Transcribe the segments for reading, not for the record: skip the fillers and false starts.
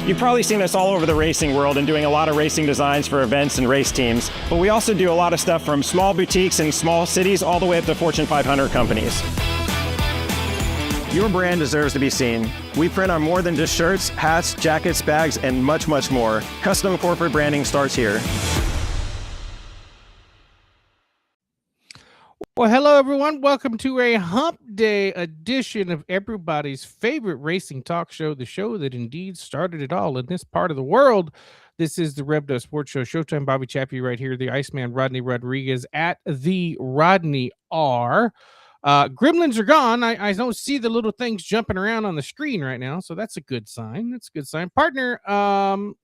You've probably seen us all over the racing world and doing a lot of racing designs for events and race teams, but we also do a lot of stuff from small boutiques in small cities all the way up to Fortune 500 companies. Your brand deserves to be seen. We print on more than just shirts, hats, jackets, bags, and much, much more. Custom corporate branding starts here. Well, hello, everyone. Welcome to a hump day edition of everybody's favorite racing talk show, the show that indeed started it all in this part of the world. This is the Revdo Sports Show. Showtime Bobby Chappie right here, the Iceman Rodney Rodriguez at the Rodney R. Gremlins are gone. I don't see the little things jumping around on the screen right now, so that's a good sign. That's a good sign. Partner,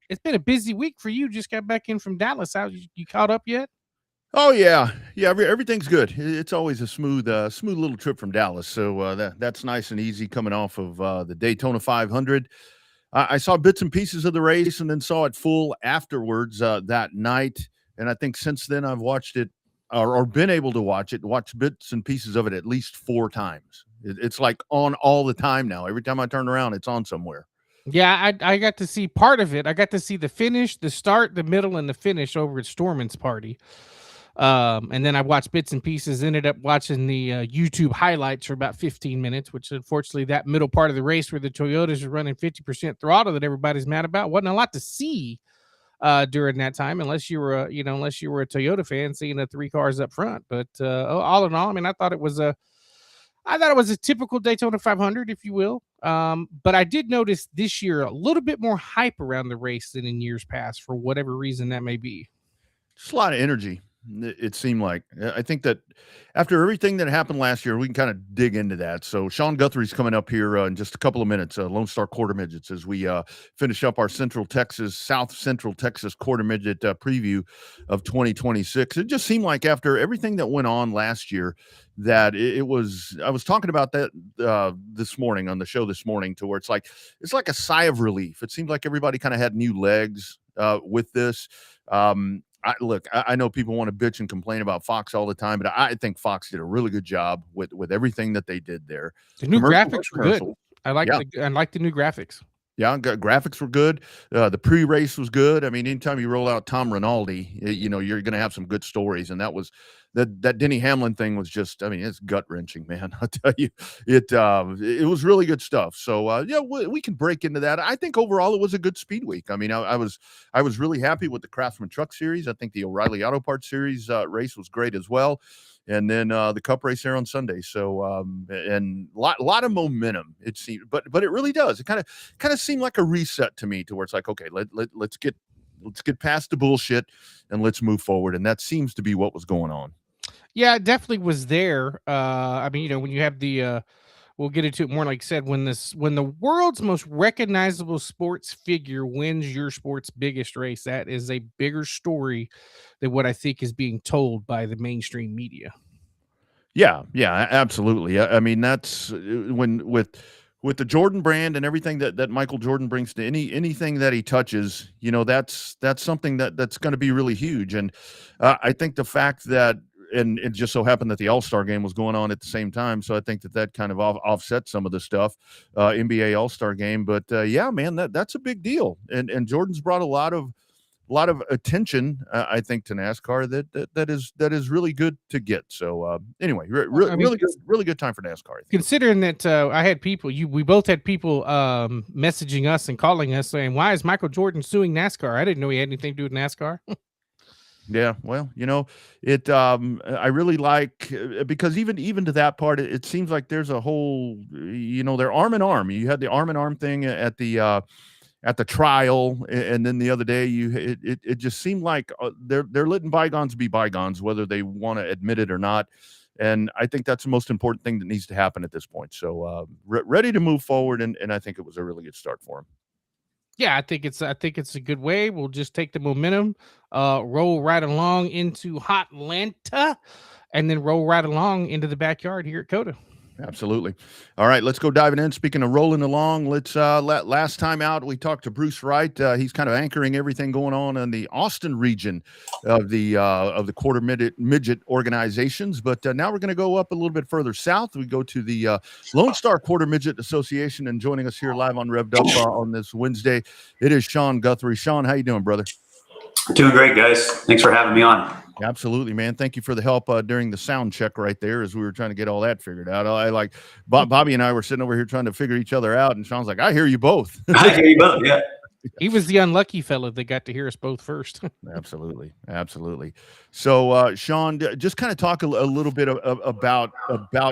it's been a busy week for you. Just got back in from Dallas. How you caught up yet? Oh yeah. Everything's good. It's always a smooth little trip from Dallas. So that's nice and easy coming off of the Daytona 500. I saw bits and pieces of the race and then saw it full afterwards that night. And I think since then I've watched it or been able to watch bits and pieces of it at least 4 times. It's like on all the time now. Every time I turn around, it's on somewhere. Yeah, I got to see part of it. I got to see the finish, the start, the middle, and the finish over at Storman's party. And then I watched bits and pieces, ended up watching the YouTube highlights for about 15 minutes, which unfortunately that middle part of the race where the Toyotas are running 50% throttle that everybody's mad about wasn't a lot to see during that time, unless you were a Toyota fan seeing the 3 cars up front. But all in all, I mean, I thought it was a typical Daytona 500, if you will. But I did notice this year a little bit more hype around the race than in years past, for whatever reason that may be. Just a lot of energy. It seemed like. I think that after everything that happened last year, we can kind of dig into that. So Sean Guthrie's coming up here in just a couple of minutes, Lone Star Quarter Midgets, as we finish up our South Central Texas Quarter Midget preview of 2026. It just seemed like after everything that went on last year that I was talking about that this morning on the show this morning, to where it's like a sigh of relief. It seemed like everybody kind of had new legs with this. I know people want to bitch and complain about Fox all the time, but I think Fox did a really good job with everything that they did there. The new graphics were good. I like the new graphics. Yeah, graphics were good. The pre-race was good. I mean, anytime you roll out Tom Rinaldi, you're going to have some good stories. And that Denny Hamlin thing was just, I mean, it's gut-wrenching, man. I'll tell you, it was really good stuff. So, we can break into that. I think overall it was a good speed week. I mean, I was really happy with the Craftsman Truck Series. I think the O'Reilly Auto Parts Series race was great as well. And then the Cup race there on Sunday. So and a lot of momentum, it seemed, but it really does. It kind of seemed like a reset to me, to where it's like, okay, let's get past the bullshit and let's move forward. And that seems to be what was going on. Yeah, it definitely was there. I mean, when you have the we'll get into it more, like I said, when the world's most recognizable sports figure wins your sport's biggest race, that is a bigger story than what I think is being told by the mainstream media. Yeah, absolutely. I mean, that's when with the Jordan brand and everything that Michael Jordan brings to anything that he touches, that's something that's going to be really huge. And I think the fact that, and it just so happened that the All-Star game was going on at the same time, so I think that kind of offset some of the stuff, NBA All-Star game. But yeah, man, that's a big deal. And Jordan's brought a lot of attention, I think, to NASCAR that is really good to get. So anyway, really good time for NASCAR. Considering that I had people, we both had people messaging us and calling us saying, "Why is Michael Jordan suing NASCAR?" I didn't know he had anything to do with NASCAR. Yeah, well, it. I really like, because even to that part, it seems like there's a whole, they're arm in arm. You had the arm in arm thing at the trial, and then the other day it just seemed like they're letting bygones be bygones, whether they want to admit it or not. And I think that's the most important thing that needs to happen at this point. So ready to move forward, and I think it was a really good start for him. Yeah, I think it's a good way. We'll just take the momentum, roll right along into Hotlanta, and then roll right along into the backyard here at COTA. Absolutely. All right, let's go diving in. Speaking of rolling along, let's last time out we talked to Bruce Wright. He's kind of anchoring everything going on in the Austin region of the quarter midget organizations. But now we're going to go up a little bit further south. We go to the Lone Star Quarter Midget Association, and joining us here live on Revved Up on this Wednesday, it is Sean Guthrie. Sean, how you doing, brother? Doing great, guys. Thanks for having me on. Absolutely, man. Thank you for the help during the sound check right there as we were trying to get all that figured out. I like Bobby and I were sitting over here trying to figure each other out, and Sean's like, I hear you both. I hear you both, yeah. He was the unlucky fellow that got to hear us both first. Absolutely. Absolutely. So, Sean, just kind of talk a little bit about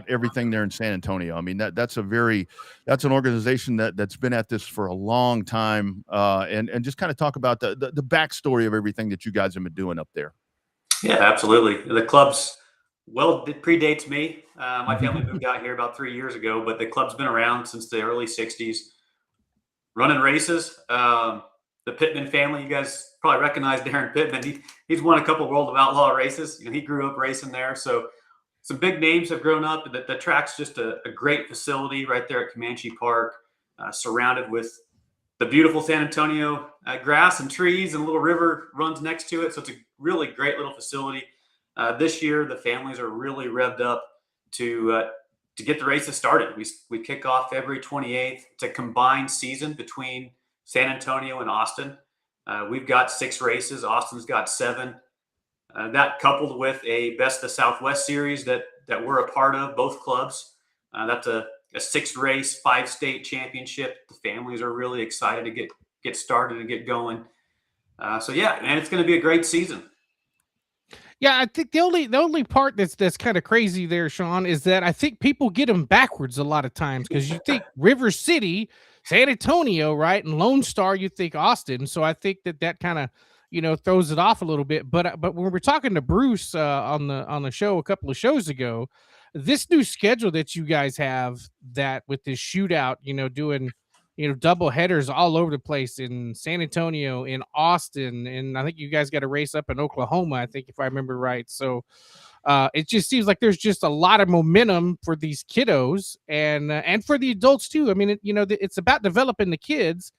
everything there in San Antonio. I mean, that's an organization that's been at this for a long time, and just kind of talk about the backstory of everything that you guys have been doing up there. Yeah, absolutely. The club's, well, it predates me. My family moved out here about 3 years ago, but the club's been around since the early 60s, running races. The Pittman family, you guys probably recognize Darren Pittman. He's won a couple of World of Outlaw races. He grew up racing there. So some big names have grown up. The track's just a great facility right there at Comanche Park, surrounded with the beautiful San Antonio grass and trees, and a little river runs next to it. So it's a really great little facility. This year, the families are really revved up to get the races started. We kick off February 28th. It's a combined season between San Antonio and Austin. We've got 6 races. Austin's got 7. That coupled with a Best of Southwest series that we're a part of, both clubs. That's a 6-race, 5-state championship. The families are really excited to get started and get going. So yeah, man, it's going to be a great season. Yeah, I think the only part that's kind of crazy there, Sean, is that I think people get them backwards a lot of times, because you think River City, San Antonio, right, and Lone Star, you think Austin. So I think that kind of throws it off a little bit. But when we were talking to Bruce on the show a couple of shows ago, this new schedule that you guys have, that with this shootout, doing double headers all over the place in San Antonio, in Austin, and I think you guys got a race up in Oklahoma, I think, if I remember right. So it just seems like there's just a lot of momentum for these kiddos and for the adults too. I mean, it's about developing the kids,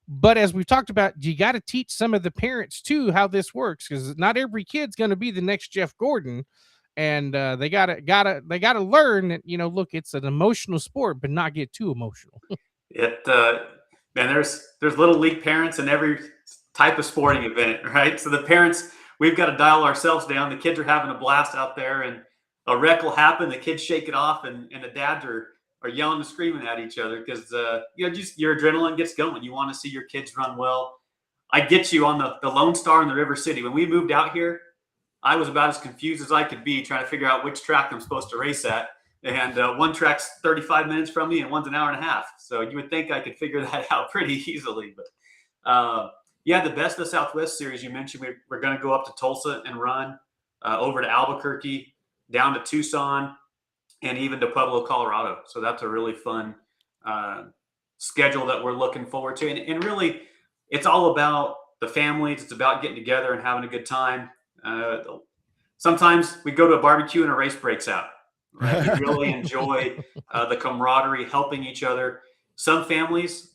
but as we've talked about, you got to teach some of the parents too how this works, because not every kid's going to be the next Jeff Gordon. And they gotta learn that, look, it's an emotional sport, but not get too emotional. Man, there's little league parents in every type of sporting event, right? So the parents, we've got to dial ourselves down. The kids are having a blast out there, and a wreck will happen. The kids shake it off, and the dads are yelling and screaming at each other because just your adrenaline gets going. You want to see your kids run well. I get you on the Lone Star and the River City. When we moved out here, I was about as confused as I could be trying to figure out which track I'm supposed to race at. And one track's 35 minutes from me and one's an hour and a half. So you would think I could figure that out pretty easily. But yeah, the Best of Southwest series you mentioned, we're going to go up to Tulsa and run, over to Albuquerque, down to Tucson, and even to Pueblo, Colorado. So that's a really fun schedule that we're looking forward to. And really, it's all about the families. It's about getting together and having a good time. Sometimes we go to a barbecue and a race breaks out. Right? We really enjoy the camaraderie, helping each other. Some families,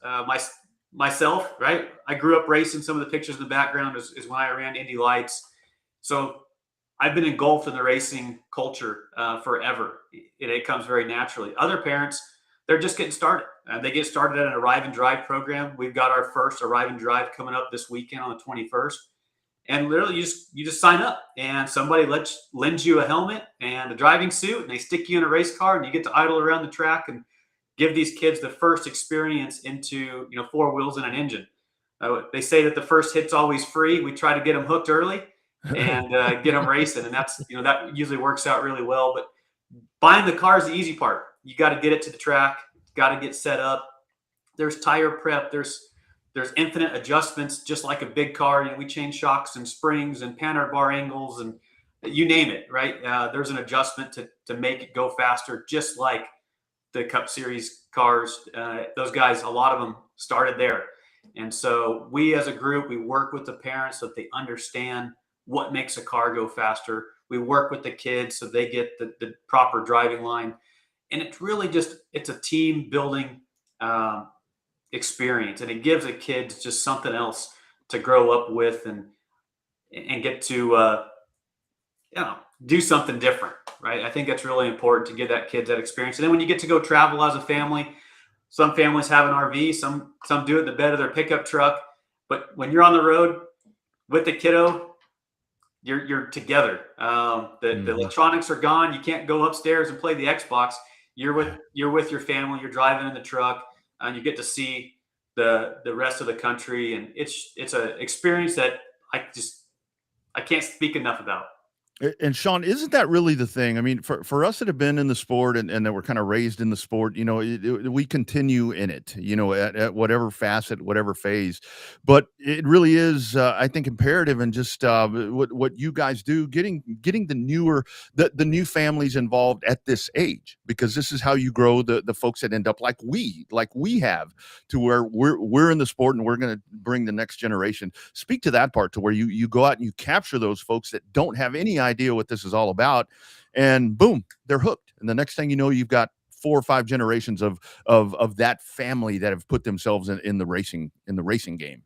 myself, right? I grew up racing. Some of the pictures in the background is when I ran Indy Lights. So I've been engulfed in the racing culture forever. It comes very naturally. Other parents, they're just getting started. They get started at an Arrive and Drive program. We've got our first Arrive and Drive coming up this weekend on the 21st. And literally, you just sign up, and somebody lends you a helmet and a driving suit, and they stick you in a race car, and you get to idle around the track and give these kids the first experience into 4 wheels and an engine. They say that the first hit's always free. We try to get them hooked early and get them racing, and that's that usually works out really well. But buying the car is the easy part. You got to get it to the track, got to get set up. There's tire prep. There's infinite adjustments, just like a big car. We change shocks and springs and Panhard bar angles and you name it, right? There's an adjustment to make it go faster, just like the Cup Series cars. Those guys, a lot of them started there. And so we as a group, we work with the parents so that they understand what makes a car go faster. We work with the kids so they get the proper driving line. And it's really it's a team building experience, and it gives the kids just something else to grow up with and get to do something different, right? I think that's really important to give that kids that experience. And then when you get to go travel as a family, some families have an RV, some do it in the bed of their pickup truck. But when you're on the road with the kiddo, you're together. The electronics are gone. You can't go upstairs and play the Xbox. You're with your family. You're driving in the truck, and you get to see the rest of the country. And it's an experience that I can't speak enough about. And Sean, isn't that really the thing? I mean, for us that have been in the sport and that were kind of raised in the sport, you know, we continue in it, you know, at whatever facet, whatever phase. But it really is, I think, imperative and just what you guys do, getting the new families involved at this age, because this is how you grow the folks that end up like we have, to where we're in the sport and we're going to bring the next generation. Speak to that part, to where you go out and you capture those folks that don't have any idea what this is all about, and boom, they're hooked. And the next thing you know, you've got 4 or 5 generations of that family that have put themselves in the racing game.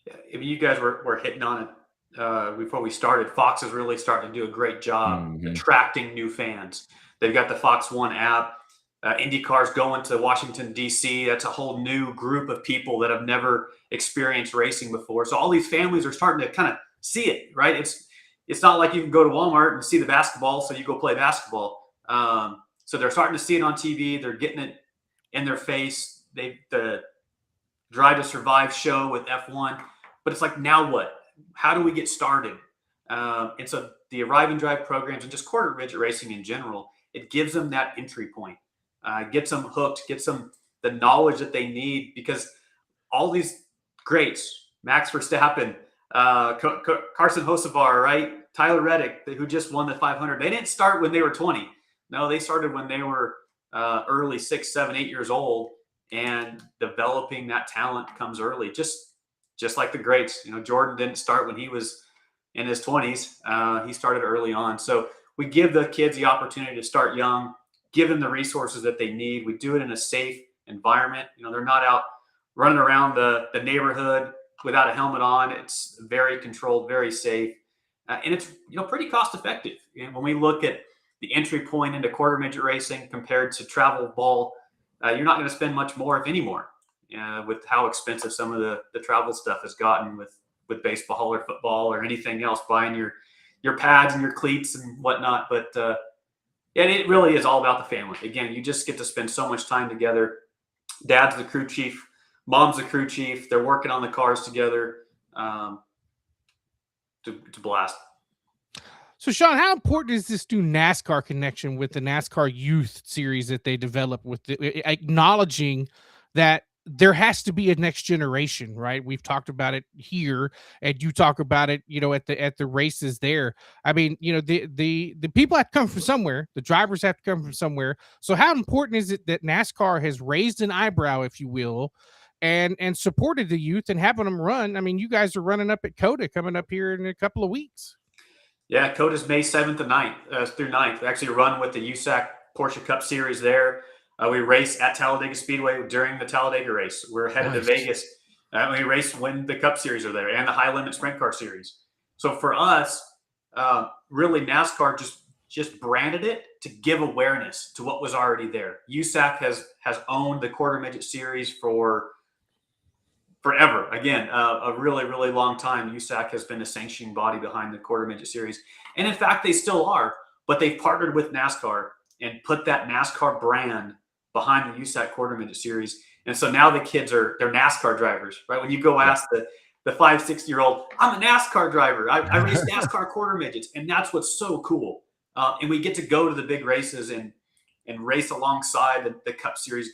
Yeah, I mean, you guys were hitting on it before we started. Fox is really starting to do a great job attracting new fans. They've got the Fox One app. IndyCar's going to Washington, D.C. That's a whole new group of people that have never experienced racing before. So all these families are starting to kind of see it, right? It's not like you can go to Walmart and see the basketball, so you go play basketball. So they're starting to see it on TV. They're getting it in their face. The Drive to Survive show with F1. But it's like, now what? How do we get started? And so the Arrive and Drive programs and just quarter midget racing in general, it gives them that entry point. Gets them hooked, gets them the knowledge that they need, because all these greats, Max Verstappen, Carson Hocevar, right? Tyler Reddick, who just won the 500. They didn't start when they were 20. No, they started when they were early 6, 7, 8 years old, and developing that talent comes early. Just like the greats. You know, Jordan didn't start when he was in his 20s. He started early on. So we give the kids the opportunity to start young, give them the resources that they need. We do it in a safe environment. You know, they're not out running around the neighborhood without a helmet on. It's very controlled, very safe, and it's, you know, pretty cost effective. And when we look at the entry point into quarter midget racing compared to travel ball, you're not going to spend much more, if any more, with how expensive some of the travel stuff has gotten with baseball or football or anything else, buying your pads and your cleats and whatnot. But and it really is all about the family. Again, you just get to spend so much time together. Dad's the crew chief, mom's the crew chief. They're working on the cars together to blast. So, Sean, how important is this new NASCAR connection with the NASCAR Youth Series that they developed, with acknowledging that there has to be a next generation, right? We've talked about it here, and you talk about it, you know, at the races there. I mean, you know, the people have to come from somewhere. The drivers have to come from somewhere. So how important is it that NASCAR has raised an eyebrow, if you will, and supported the youth and having them run? I mean, you guys are running up at COTA coming up here in a couple of weeks. Yeah, COTA's May 7th and 9th through 9th. We actually run with the USAC Porsche Cup Series there. We race at Talladega Speedway during the Talladega race. We're headed to Vegas. We race when the Cup Series are there, and the High Limit Sprint Car Series. So for us, really NASCAR just branded it to give awareness to what was already there. USAC has owned the quarter midget series for forever. Again, a really, really long time. USAC has been a sanctioning body behind the quarter midget series. And in fact, they still are, but they've partnered with NASCAR and put that NASCAR brand behind the USAC quarter midget series. And so now the kids they're NASCAR drivers, right? When you go ask the 5, 6-year-old, I'm a NASCAR driver. I race NASCAR quarter midgets. And that's what's so cool. And we get to go to the big races and race alongside the Cup Series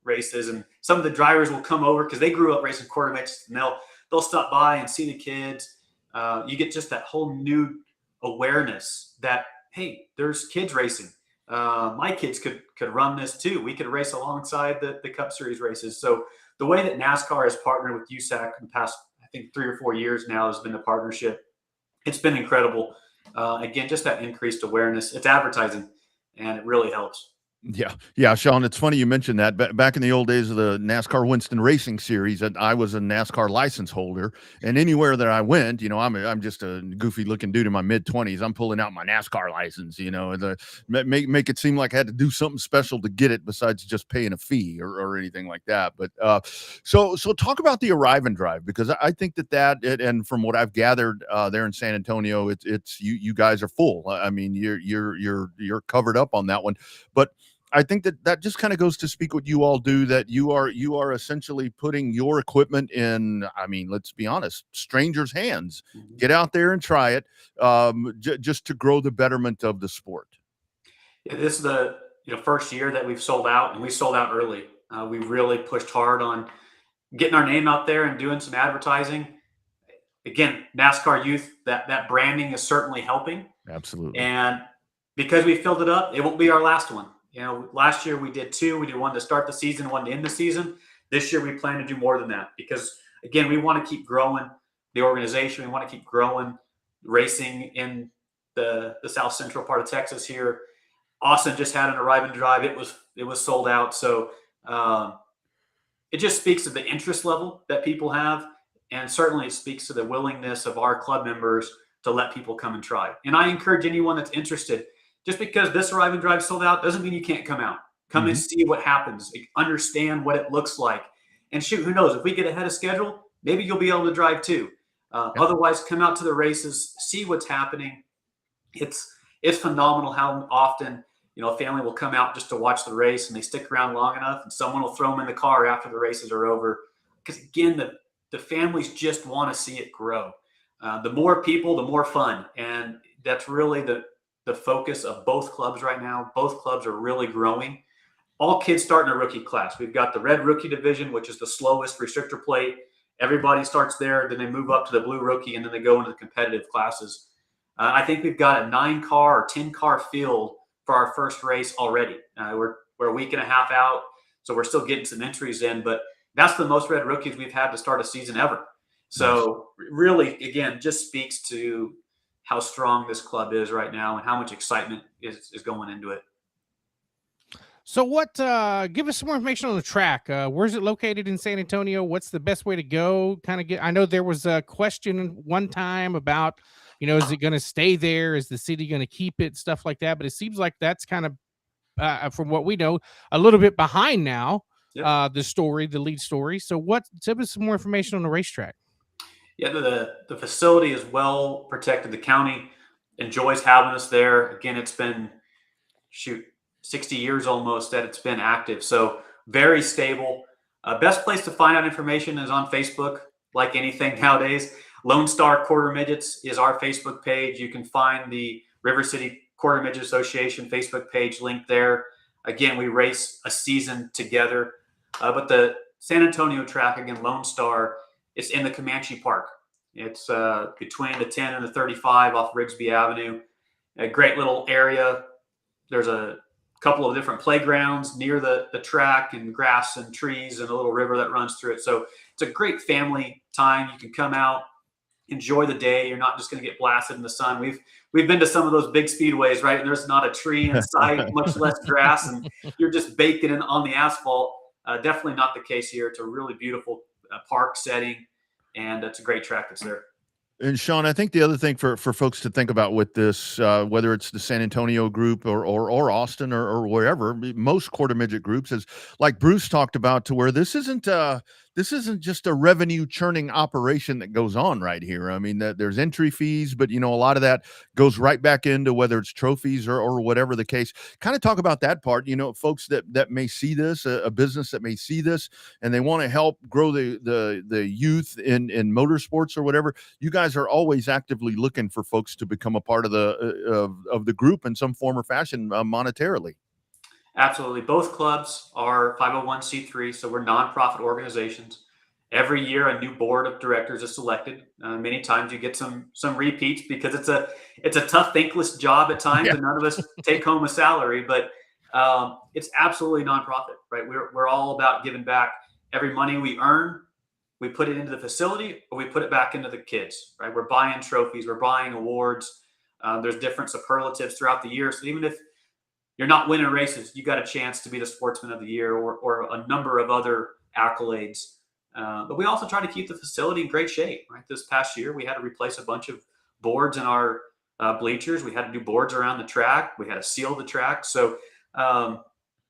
races. And some of the drivers will come over because they grew up racing quarter midgets, and they'll stop by and see the kids. You get just that whole new awareness that, hey, there's kids racing. My kids could run this too. We could race alongside the Cup Series races. So the way that NASCAR has partnered with USAC in the past, I think 3 or 4 years now, has been the partnership. It's been incredible. Again, just that increased awareness. It's advertising, and it really helps. Yeah, Sean, it's funny you mentioned that. Back in the old days of the NASCAR Winston Racing Series, and I was a NASCAR license holder, and anywhere that I went, I'm just a goofy looking dude in my mid-20s. I'm pulling out my NASCAR license, make it seem like I had to do something special to get it besides just paying a fee or anything like that. But so talk about the arrive and drive, because I think and from what I've gathered there in San Antonio, it's you guys are full. I mean, you're covered up on that one, but I think that just kind of goes to speak what you all do, that you are essentially putting your equipment in, I mean, let's be honest, strangers' hands. Mhm. Get out there and try it, just to grow the betterment of the sport. Yeah, this is the first year that we've sold out, and we sold out early. We really pushed hard on getting our name out there and doing some advertising. Again, NASCAR Youth, that branding is certainly helping. Absolutely. And because we filled it up, it won't be our last one. Last year we did two. We did one to start the season, one to end the season. This year we plan to do more than that, because again, we want to keep growing the organization. We want to keep growing racing in the South Central part of Texas here. Austin just had an arrive and drive. It was sold out. So it just speaks to the interest level that people have, and certainly it speaks to the willingness of our club members to let people come and try. And I encourage anyone that's interested. Just because this arrive and drive sold out doesn't mean you can't come out. Come and see what happens. Understand what it looks like. And shoot, who knows? If we get ahead of schedule, maybe you'll be able to drive too. Otherwise, come out to the races, see what's happening. It's phenomenal how often a family will come out just to watch the race, and they stick around long enough, and someone will throw them in the car after the races are over. Because again, the families just want to see it grow. The more people, the more fun, and that's really the focus of both clubs right now. Both clubs are really growing. All kids start in a rookie class. We've got the red rookie division, which is the slowest restrictor plate. Everybody starts there. Then they move up to the blue rookie, and then they go into the competitive classes. I think we've got a 9-car or 10-car field for our first race already. We're a week and a half out, so we're still getting some entries in, but that's the most red rookies we've had to start a season ever. So really, again, just speaks to how strong this club is right now and how much excitement is going into it. So give us some more information on the track. Where's it located in San Antonio? What's the best way to go? I know there was a question one time about, is it going to stay there? Is the city going to keep it? Stuff like that. But it seems like that's kind of, from what we know, a little bit behind now, the lead story. So give us some more information on the racetrack. Yeah, the facility is well protected. The county enjoys having us there. Again, it's been 60 years almost that it's been active. So very stable. Best place to find out information is on Facebook, like anything nowadays. Lone Star Quarter Midgets is our Facebook page. You can find the River City Quarter Midget Association Facebook page linked there. Again, we race a season together. But the San Antonio track, again, Lone Star, it's in the Comanche Park. It's between the 10 and the 35 off Rigsby Avenue. A great little area. There's a couple of different playgrounds near the track, and grass and trees and a little river that runs through it. So it's a great family time. You can come out, enjoy the day. You're not just going to get blasted in the sun. We've been to some of those big speedways, right? And there's not a tree in sight, much less grass, and you're just baking in on the asphalt. Definitely not the case here. It's a really beautiful park setting, and it's a great track that's there. And Sean, I think the other thing for folks to think about with this, whether it's the San Antonio group or Austin or wherever, most quarter midget groups, is like Bruce talked about, to where this isn't just a revenue churning operation that goes on right here. I mean, there's entry fees, but a lot of that goes right back into whether it's trophies or whatever the case. Kind of talk about that part. Folks that may see this, a business that may see this, and they want to help grow the youth in motorsports or whatever. You guys are always actively looking for folks to become a part of the group in some form or fashion, monetarily. Absolutely. Both clubs are 501c3, so we're nonprofit organizations. Every year, a new board of directors is selected. Many times, you get some repeats, because it's a tough, thankless job at times, and none of us take home a salary. But it's absolutely nonprofit, right? We're all about giving back. Every money we earn, we put it into the facility, or we put it back into the kids, right? We're buying trophies, we're buying awards. There's different superlatives throughout the year. So even if you're not winning races, you got a chance to be the sportsman of the year or a number of other accolades. But we also try to keep the facility in great shape. Right, this past year we had to replace a bunch of boards in our bleachers. We had to do boards around the track. We had to seal the track. So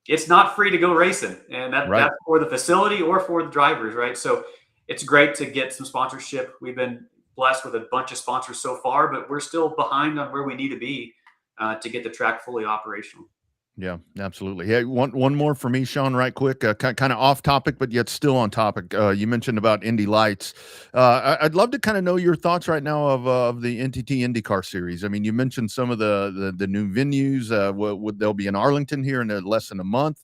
it's not free to go racing, and that's for the facility or for the drivers, right? So it's great to get some sponsorship. We've been blessed with a bunch of sponsors so far, but we're still behind on where we need to be to get the track fully operational. Yeah, absolutely. Hey, one more for me, Sean, right quick, kind of off topic, but yet still on topic. You mentioned about Indy Lights. I'd love to kind of know your thoughts right now of the NTT IndyCar series. I mean, you mentioned some of the new venues. They'll be in Arlington here in less than a month,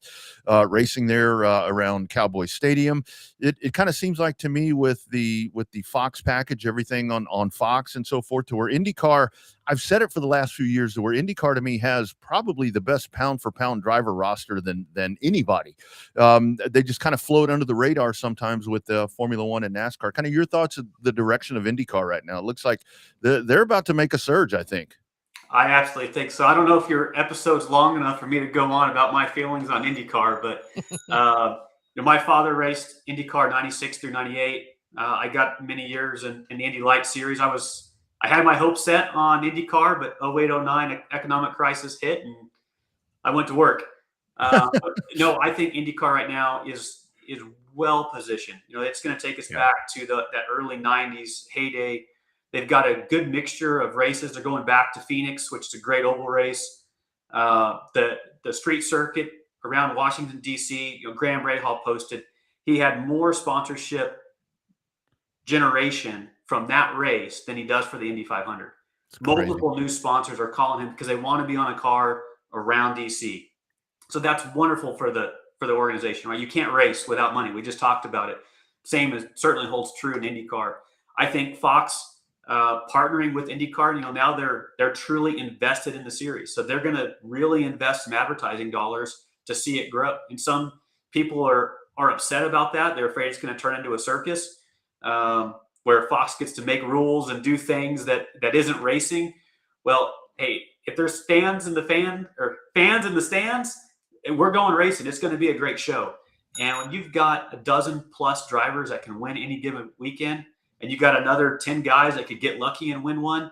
racing there around Cowboy Stadium. It kind of seems like to me with the Fox package, everything on Fox and so forth, to where IndyCar, I've said it for the last few years, to where IndyCar to me has probably the best pound for pound driver roster than anybody. They just kind of float under the radar sometimes with Formula One and NASCAR. Kind of your thoughts of the direction of IndyCar right now? It looks like they're about to make a surge, I think. I absolutely think so. I don't know if your episode's long enough for me to go on about my feelings on IndyCar, but my father raced IndyCar 96 through 98. I got many years in the Indy Light series. I had my hopes set on IndyCar, but 08, 09 economic crisis hit, and I went to work. No, I think IndyCar right now is well positioned. It's going to take us back to that early 90s heyday. They've got a good mixture of races. They're going back to Phoenix, which is a great oval race. The street circuit around Washington, D.C., Graham Rahal posted, he had more sponsorship generation from that race than he does for the Indy 500. Multiple new sponsors are calling him because they want to be on a car around DC. So that's wonderful for the organization, right? You can't race without money. We just talked about it. Same as certainly holds true in IndyCar. I think Fox partnering with IndyCar, now they're truly invested in the series. So they're going to really invest some advertising dollars to see it grow. And some people are upset about that. They're afraid it's going to turn into a circus. Where Fox gets to make rules and do things that isn't racing. Well, hey, if there's fans in the stands, we're going racing. It's going to be a great show. And when you've got a dozen plus drivers that can win any given weekend, and you've got another 10 guys that could get lucky and win one,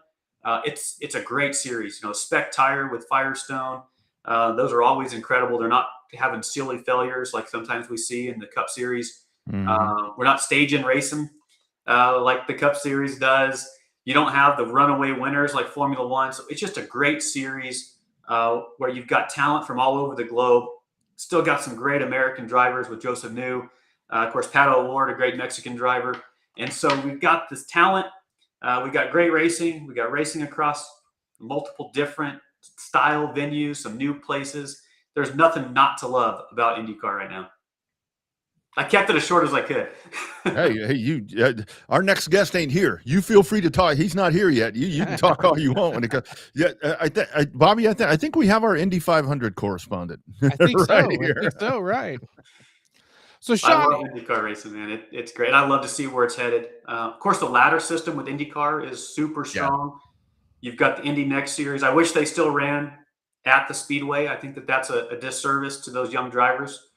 it's a great series. Spec Tire with Firestone, those are always incredible. They're not having silly failures like sometimes we see in the Cup Series. Mm-hmm. We're not staging racing like the Cup Series does. You don't have the runaway winners like Formula One. So it's just a great series where you've got talent from all over the globe. Still got some great American drivers with Joseph New. Of course, Pato O'Ward, a great Mexican driver. And so we've got this talent. We've got great racing. We got racing across multiple different style venues, some new places. There's nothing not to love about IndyCar right now. I kept it as short as I could. hey, you. Our next guest ain't here. You feel free to talk. He's not here yet. You can talk all you want when it comes. Yeah, Bobby. I think we have our Indy 500 correspondent. I think right so. Here. I think so. Right. So Sean, I love IndyCar racing, man. It's great. I love to see where it's headed. Of course, the ladder system with IndyCar is super strong. Yeah. You've got the Indy Next series. I wish they still ran at the Speedway. I think that's a disservice to those young drivers.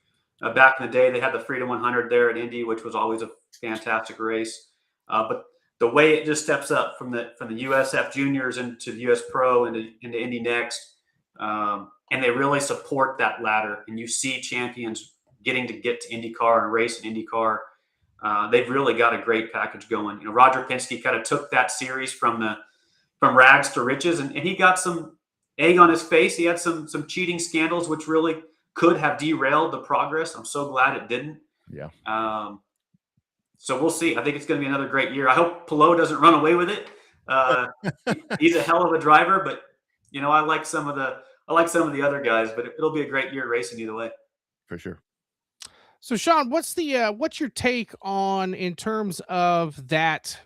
Back in the day, they had the Freedom 100 there at Indy, which was always a fantastic race. But the way it just steps up from the USF Juniors into the US Pro and into Indy Next, and they really support that ladder. And you see champions getting to get to IndyCar and race in IndyCar. They've really got a great package going. Roger Penske kind of took that series from rags to riches, and he got some egg on his face. He had some cheating scandals, which really could have derailed the progress. I'm so glad it didn't. Yeah. So we'll see. I think it's going to be another great year. I hope Palou doesn't run away with it. He's a hell of a driver, but I like some of the other guys. But it'll be a great year racing either way. For sure. So Sean, what's your take on in terms of that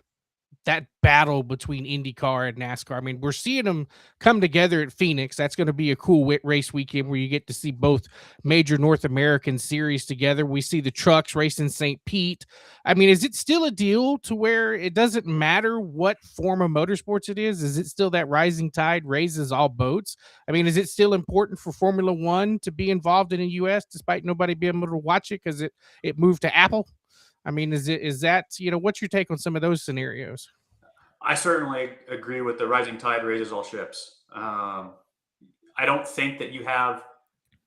that battle between IndyCar and NASCAR. I mean, we're seeing them come together at Phoenix. That's going to be a cool race weekend where you get to see both major North American series together. We see the trucks race in St. Pete. I mean, is it still a deal to where it doesn't matter what form of motorsports it is? Is it still that rising tide raises all boats? I mean, is it still important for Formula One to be involved in the U.S. despite nobody being able to watch it because it moved to Apple? I mean, is that, what's your take on some of those scenarios? I certainly agree with the rising tide raises all ships. I don't think that you have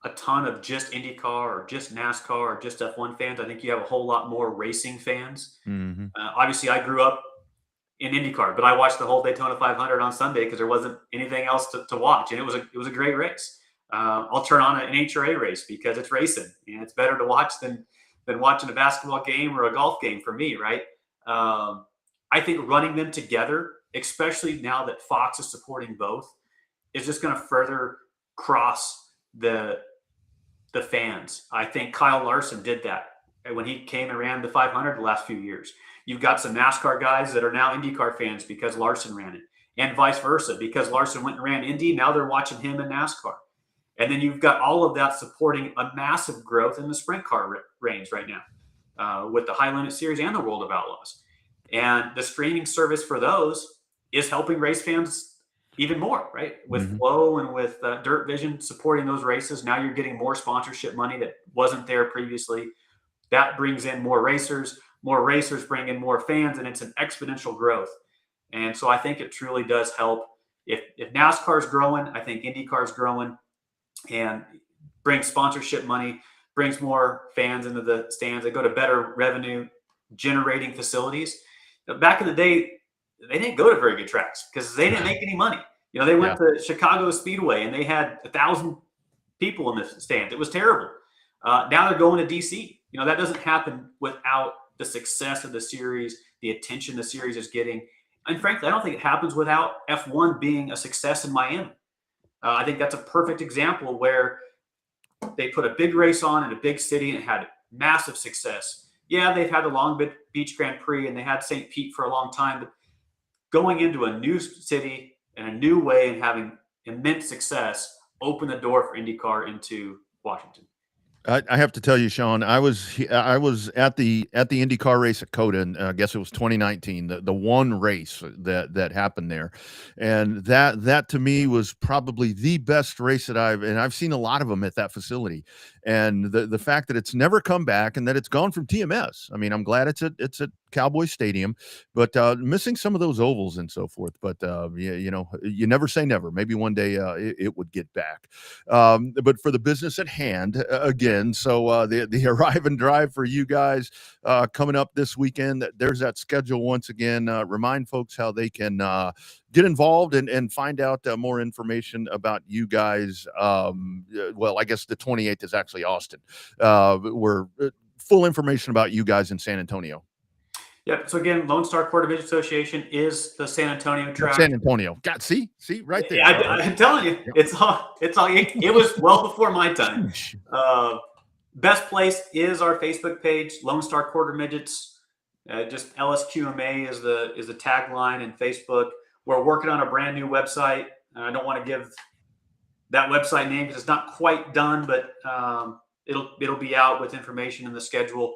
a ton of just IndyCar or just NASCAR or just F1 fans. I think you have a whole lot more racing fans. Mm-hmm. Obviously, I grew up in IndyCar, but I watched the whole Daytona 500 on Sunday because there wasn't anything else to watch, and it was a great race. I'll turn on an HRA race because it's racing, and it's better to watch than watching a basketball game or a golf game for me, right? I think running them together, especially now that Fox is supporting both, is just going to further cross the fans. I think Kyle Larson did that when he came and ran the 500 the last few years. You've got some NASCAR guys that are now IndyCar fans because Larson ran it, and vice versa. Because Larson went and ran Indy, now they're watching him in NASCAR. And then you've got all of that supporting a massive growth in the sprint car range right now with the High Limit Series and the World of Outlaws. And the streaming service for those is helping race fans even more, right? With Flow and with Dirt Vision supporting those races. Now you're getting more sponsorship money that wasn't there previously. That brings in more racers bring in more fans, and it's an exponential growth. And so I think it truly does help. If NASCAR's growing, I think IndyCar's growing, and brings sponsorship money, brings more fans into the stands. They go to better revenue generating facilities. Back in the day, they didn't go to very good tracks because they didn't make any money. They went to Chicago Speedway and they had 1,000 people in the stands. It was terrible. Now they're going to DC. That doesn't happen without the success of the series, the attention the series is getting. And frankly, I don't think it happens without F1 being a success in Miami. I think that's a perfect example where they put a big race on in a big city and it had massive success. Yeah, they've had the Long Beach Grand Prix and they had St. Pete for a long time, but going into a new city in a new way and having immense success opened the door for IndyCar into Washington. I have to tell you, Sean, I was at the IndyCar race at COTA, and I guess it was 2019, the one race that happened there, and that to me was probably the best race that I've seen a lot of them at that facility, and the fact that it's never come back and that it's gone from TMS. I mean, I'm glad it's at Cowboy Stadium, but missing some of those ovals and so forth. But you never say never. Maybe one day it would get back. But for the business at hand, again. So the arrive and drive for you guys coming up this weekend. There's that schedule once again. Remind folks how they can get involved and find out more information about you guys. Well, I guess the 28th is actually Austin. We're full information about you guys in San Antonio. Yep. So again, Lone Star Quarter Midget Association is the San Antonio track. San Antonio. God, see right there. I'm telling you, it's all. It was well before my time. Best place is our Facebook page, Lone Star Quarter Midgets. Just LSQMA is the tagline in Facebook. We're working on a brand new website. I don't want to give that website name because it's not quite done, but it'll be out with information in the schedule.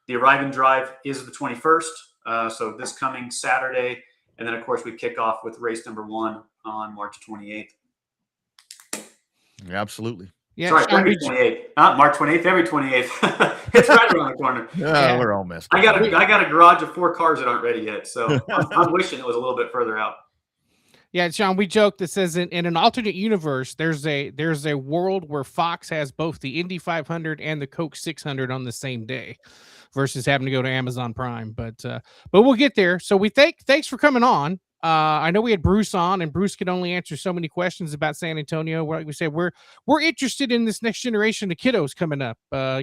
The arrive and drive is the 21st, so this coming Saturday. And then, of course, we kick off with race number 1 on March 28th. Absolutely. Yeah, sorry, February 28th. Not March 28th, February 28th. It's right around the corner. Yeah, we're all messed up. I got a garage of 4 cars that aren't ready yet, so I'm wishing it was a little bit further out. Yeah, Sean, we joked that says in an alternate universe, there's a world where Fox has both the Indy 500 and the Coke 600 on the same day, versus having to go to Amazon Prime. But we'll get there. So thanks for coming on. I know we had Bruce on, and Bruce could only answer so many questions about San Antonio. Like we said, we're interested in this next generation of kiddos coming up.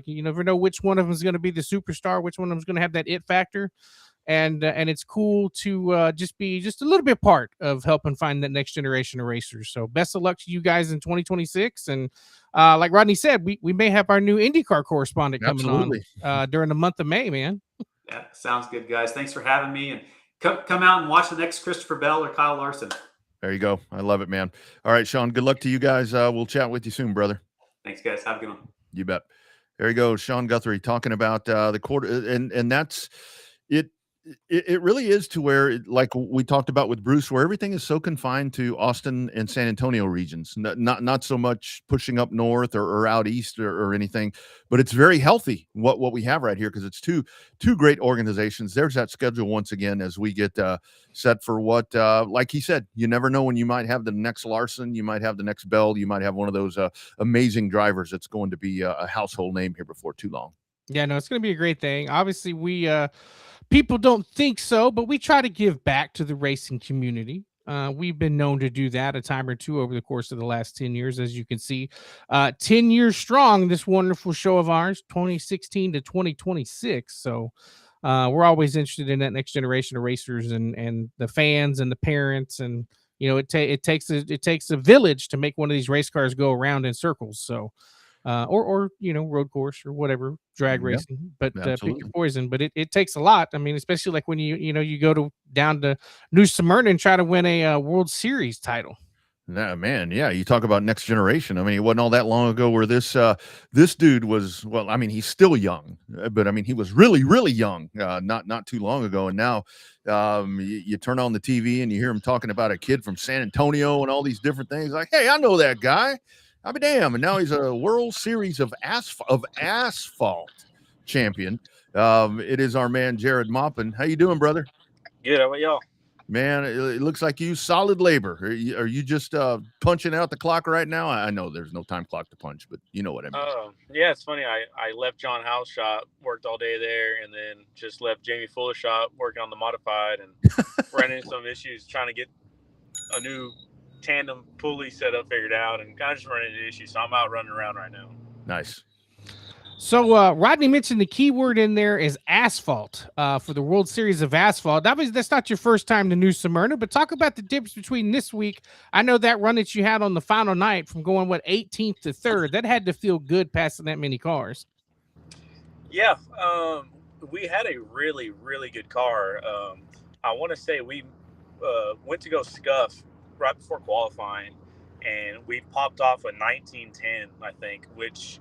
You never know which one of them is going to be the superstar, which one of them is going to have that it factor. And it's cool to just be just a little bit part of helping find that next generation of racers. So best of luck to you guys in 2026. And like Rodney said, we may have our new IndyCar correspondent coming on during the month of May, man. Yeah, sounds good, guys. Thanks for having me. And come out and watch the next Christopher Bell or Kyle Larson. There you go. I love it, man. All right, Sean, good luck to you guys. We'll chat with you soon, brother. Thanks, guys. Have a good one. You bet. There you go, Sean Guthrie talking about the quarter, and that's it. It really is to where, like we talked about with Bruce, where everything is so confined to Austin and San Antonio regions, not so much pushing up north or out east or anything, but it's very healthy what we have right here, because it's two great organizations. There's that schedule once again as we get set for what, like he said, you never know when you might have the next Larson, you might have the next Bell, you might have one of those amazing drivers that's going to be a household name here before too long. Yeah, no, it's going to be a great thing. Obviously, we people don't think so, but we try to give back to the racing community. We've been known to do that a time or two over the course of the last 10 years, as you can see. 10 years strong, this wonderful show of ours, 2016 to 2026. So we're always interested in that next generation of racers and the fans and the parents. And, you know, it takes a village to make one of these race cars go around in circles. So or you know, road course or whatever, drag racing, but pick your poison. But it takes a lot. I mean, especially like when you go down to New Smyrna and try to win a World Series title. Nah, man, yeah, you talk about next generation. I mean, it wasn't all that long ago where this dude was, well, I mean, he's still young, but I mean, he was really, really young, not too long ago. And now you turn on the TV and you hear him talking about a kid from San Antonio and all these different things. Like, hey, I know that guy. I'll be damn. And now he's a World Series of asphalt champion. It is our man, Jared Maupin. How you doing, brother? Good. How about y'all? Man, it looks like you solid labor. Are you just punching out the clock right now? I know there's no time clock to punch, but you know what I mean. Yeah, it's funny. I left John Howe's shop, worked all day there, and then just left Jamie Fuller's shop working on the modified, and ran into some issues trying to get a new tandem pulley setup figured out, and kind of just running into issues. So I'm out running around right now. Nice. So Rodney mentioned the key word in there is asphalt for the World Series of Asphalt. That's not your first time to New Smyrna, but talk about the difference between this week. I know that run that you had on the final night from going 18th to 3rd. That had to feel good passing that many cars. Yeah, we had a really, really good car. I want to say we went to go scuff right before qualifying, and we popped off a 1910, I think, which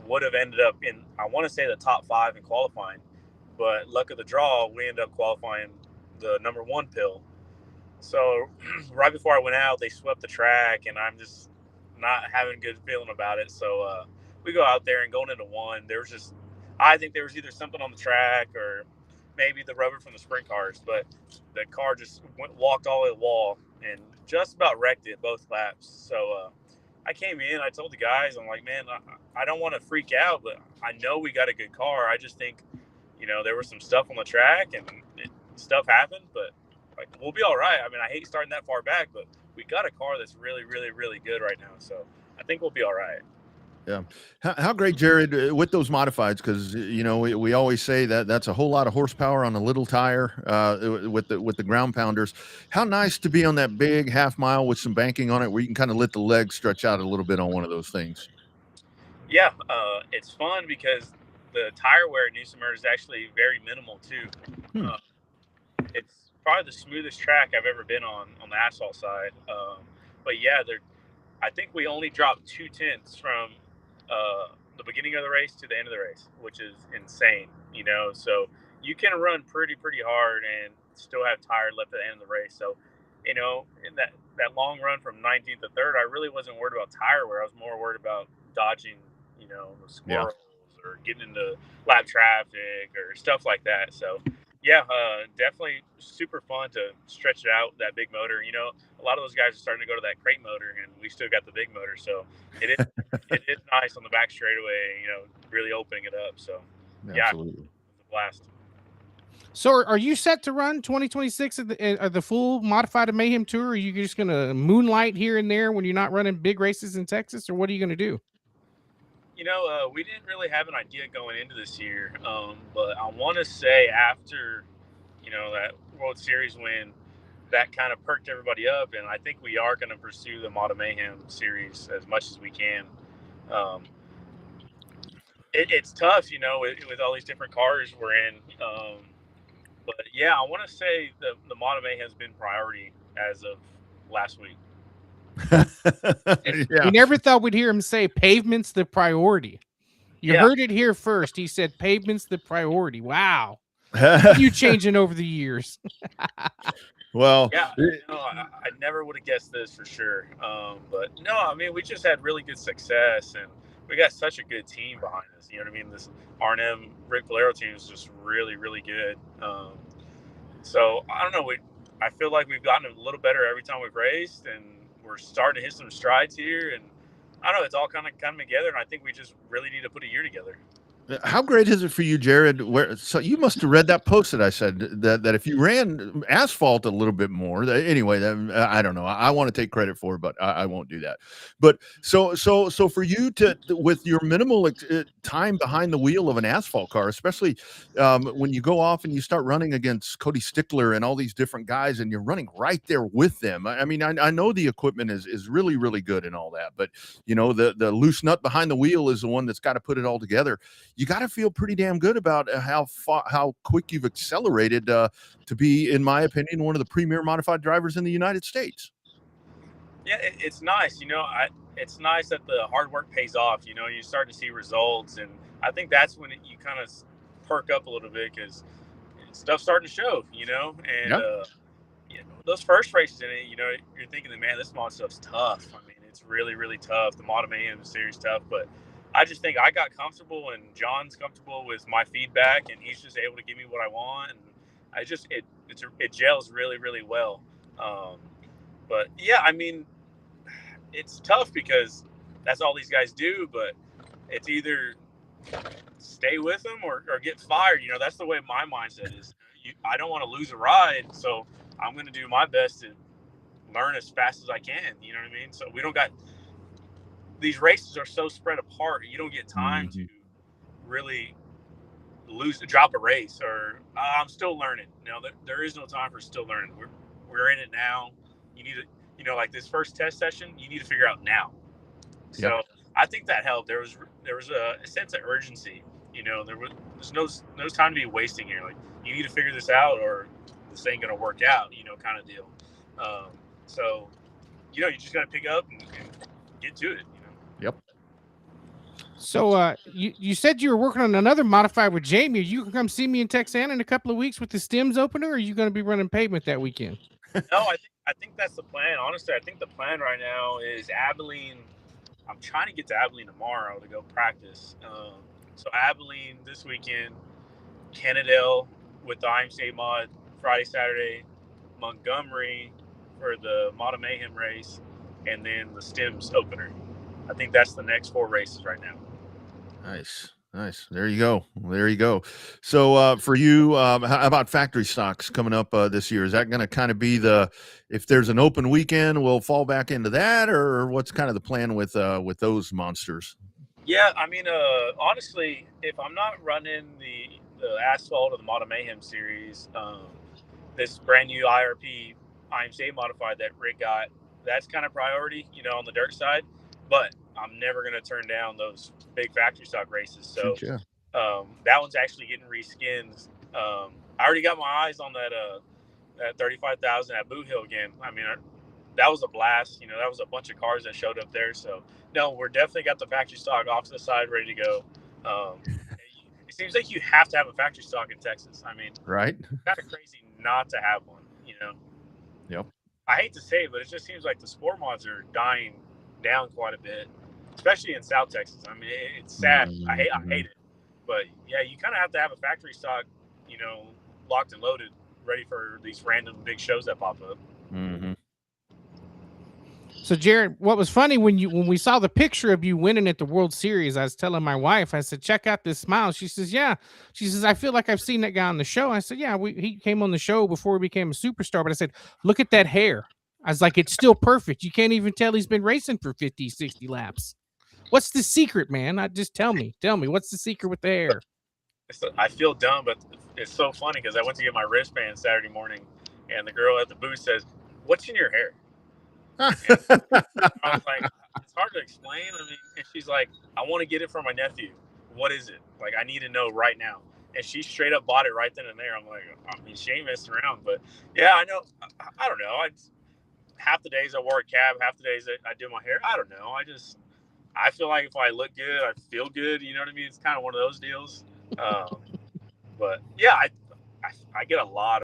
would have ended up in, I want to say, the top 5 in qualifying, but luck of the draw, we ended up qualifying the number 1 pill. So right before I went out, they swept the track, and I'm just not having a good feeling about it. So we go out there, and going into 1, I think there was either something on the track or maybe the rubber from the sprint cars, but the car just walked all the way to the wall and just about wrecked it both laps. So I came in, I told the guys, I'm like, man, I don't want to freak out, but I know we got a good car. I just think, there was some stuff on the track and stuff happened, but like, we'll be all right. I mean, I hate starting that far back, but we got a car that's really, really, really good right now. So I think we'll be all right. Yeah. How great, Jared, with those modifieds, because, we always say that that's a whole lot of horsepower on a little tire with the ground pounders. How nice to be on that big half mile with some banking on it where you can kind of let the legs stretch out a little bit on one of those things. Yeah, it's fun because the tire wear at New Smyrna is actually very minimal, too. It's probably the smoothest track I've ever been on the asphalt side. But, yeah, I think we only dropped 2/10 from the beginning of the race to the end of the race, which is insane, so you can run pretty hard and still have tire left at the end of the race. So, in that long run from 19th to 3rd, I really wasn't worried about tire wear. I was more worried about dodging, the squirrels or getting into lap traffic or stuff like that. So, yeah, definitely super fun to stretch it out, that big motor. A lot of those guys are starting to go to that crate motor, and we still got the big motor. So it is nice on the back straightaway, really opening it up. So, Absolutely. It's a blast. So are you set to run 2026 at the full Modified Mayhem Tour? Or are you just going to moonlight here and there when you're not running big races in Texas, or what are you going to do? We didn't really have an idea going into this year, but I want to say after, that World Series win, that kind of perked everybody up, and I think we are going to pursue the Mod of Mayhem series as much as we can. It's tough, with all these different cars we're in. But yeah, I want to say the Model May has been priority as of last week. We Yeah. never thought we'd hear him say pavement's the priority. You Yeah. heard it here first. He said pavement's the priority. Wow. Look at you changing over the years. Well, Yeah, I never would have guessed this for sure. But no, I mean, we just had really good success, and we got such a good team behind us. You know what I mean? This R&M Rick Valero team is just really, really good. So I don't know. I feel like we've gotten a little better every time we've raced, and we're starting to hit some strides here. And I don't know, it's all kind of coming together, and I think we just really need to put a year together. how great is it for you, Jared? So you must have read that post that I said that if you ran asphalt a little bit more, anyway, I don't know. I want to take credit for it, but I won't do that. But so for you to with your minimal time behind the wheel of an asphalt car, especially when you go off and you start running against Cody Stickler and all these different guys, and you're running right there with them. I mean, I know the equipment is really, really good and all that, but you know, the loose nut behind the wheel is the one that's got to put it all together. You got to feel pretty damn good about how quick you've accelerated to be, in my opinion, one of the premier modified drivers in the United States. Yeah, it's nice. You know, it's nice that the hard work pays off. You know, you start to see results, and I think that's when you kind of perk up a little bit because stuff's starting to show. You know, and you know, those first races in it, you know, you're thinking that, man, this mod stuff's tough. I mean, it's really, really tough. The Model Mayhem series tough, but I just think I got comfortable, and John's comfortable with my feedback, and he's just able to give me what I want, and I just it gels really, really well. But yeah, I mean, it's tough because that's all these guys do, but it's either stay with them or get fired. You know, that's the way my mindset is. I don't want to lose a ride, so I'm going to do my best to learn as fast as I can. You know what I mean? So we don't got these races are so spread apart. You don't get time to really drop a race, or I'm still learning. You know, there is no time for still learning. We're in it now. You need to, you know, like this first test session, you need to figure out now. So I think that helped. There was a sense of urgency. You know, there's no time to be wasting here. Like, you need to figure this out, or this ain't gonna work out. You know, kind of deal. So, you know, you just gotta pick up and get to it. You know. Yep. So you said you were working on another modified with Jamie. Are you gonna come see me in Texana in a couple of weeks with the stems opener, or are you gonna be running pavement that weekend? No, I think that's the plan. Honestly, I think the plan right now is Abilene. I'm trying to get to Abilene tomorrow to go practice. So Abilene this weekend, Kennedale with the IMCA mod Friday, Saturday, Montgomery for the Model Mayhem race, and then the stems opener. I think that's the next 4 races right now. Nice. There you go. So for you, how about factory stocks coming up this year? Is that going to kind of be if there's an open weekend, we'll fall back into that, or what's kind of the plan with those monsters? Yeah, I mean, honestly, if I'm not running the asphalt or the Model Mayhem series, this brand new IRP IMCA modified that Rick got, that's kind of priority, you know, on the dirt side. But I'm never going to turn down those big factory stock races. So that one's actually getting reskinned. I already got my eyes on that 35,000 at Boot Hill again. I mean, that was a blast. You know, that was a bunch of cars that showed up there. So no, we're definitely got the factory stock off to the side, ready to go. It seems like you have to have a factory stock in Texas. I mean, right? Kind of crazy not to have one. You know. Yep. I hate to say it, but it just seems like the sport mods are dying down quite a bit, especially in South Texas. I mean, it's sad. I hate it, but yeah, you kind of have to have a factory stock, you know, locked and loaded, ready for these random big shows that pop up. Mm-hmm. So Jared, what was funny when we saw the picture of you winning at the World Series, I was telling my wife, I said, check out this smile. She says, yeah. She says, I feel like I've seen that guy on the show. I said, yeah, he came on the show before he became a superstar. But I said, look at that hair. I was like, it's still perfect. You can't even tell he's been racing for 50, 60 laps. What's the secret, man? Just tell me, what's the secret with the hair? I feel dumb, but it's so funny because I went to get my wristband Saturday morning, and the girl at the booth says, what's in your hair? I was like, it's hard to explain. I mean, and she's like, I want to get it for my nephew. What is it? Like, I need to know right now. and she straight up bought it right then and there. I'm like, I mean, she ain't messing around. But yeah, I know. I don't know. Half the days I wear a cab, half the days I do my hair. I don't know. I feel like if I look good, I feel good. You know what I mean? It's kind of one of those deals. But yeah, I get a lot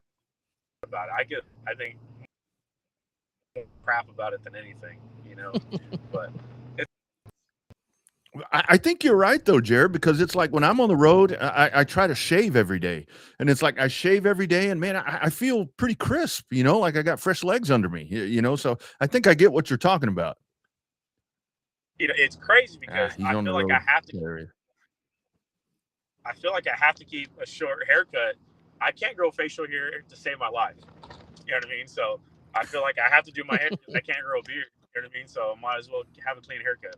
about it. I think more crap about it than anything, you know. But I think you're right though, Jared, because it's like when I'm on the road, I try to shave every day, and it's like I shave every day, and man, I feel pretty crisp, you know, like I got fresh legs under me, you know. So I think I get what you're talking about. You know, it's crazy because I feel like I have to keep a short haircut. I can't grow facial hair to save my life. You know what I mean? So I feel like I have to do my hair because I can't grow a beard. You know what I mean? So I might as well have a clean haircut.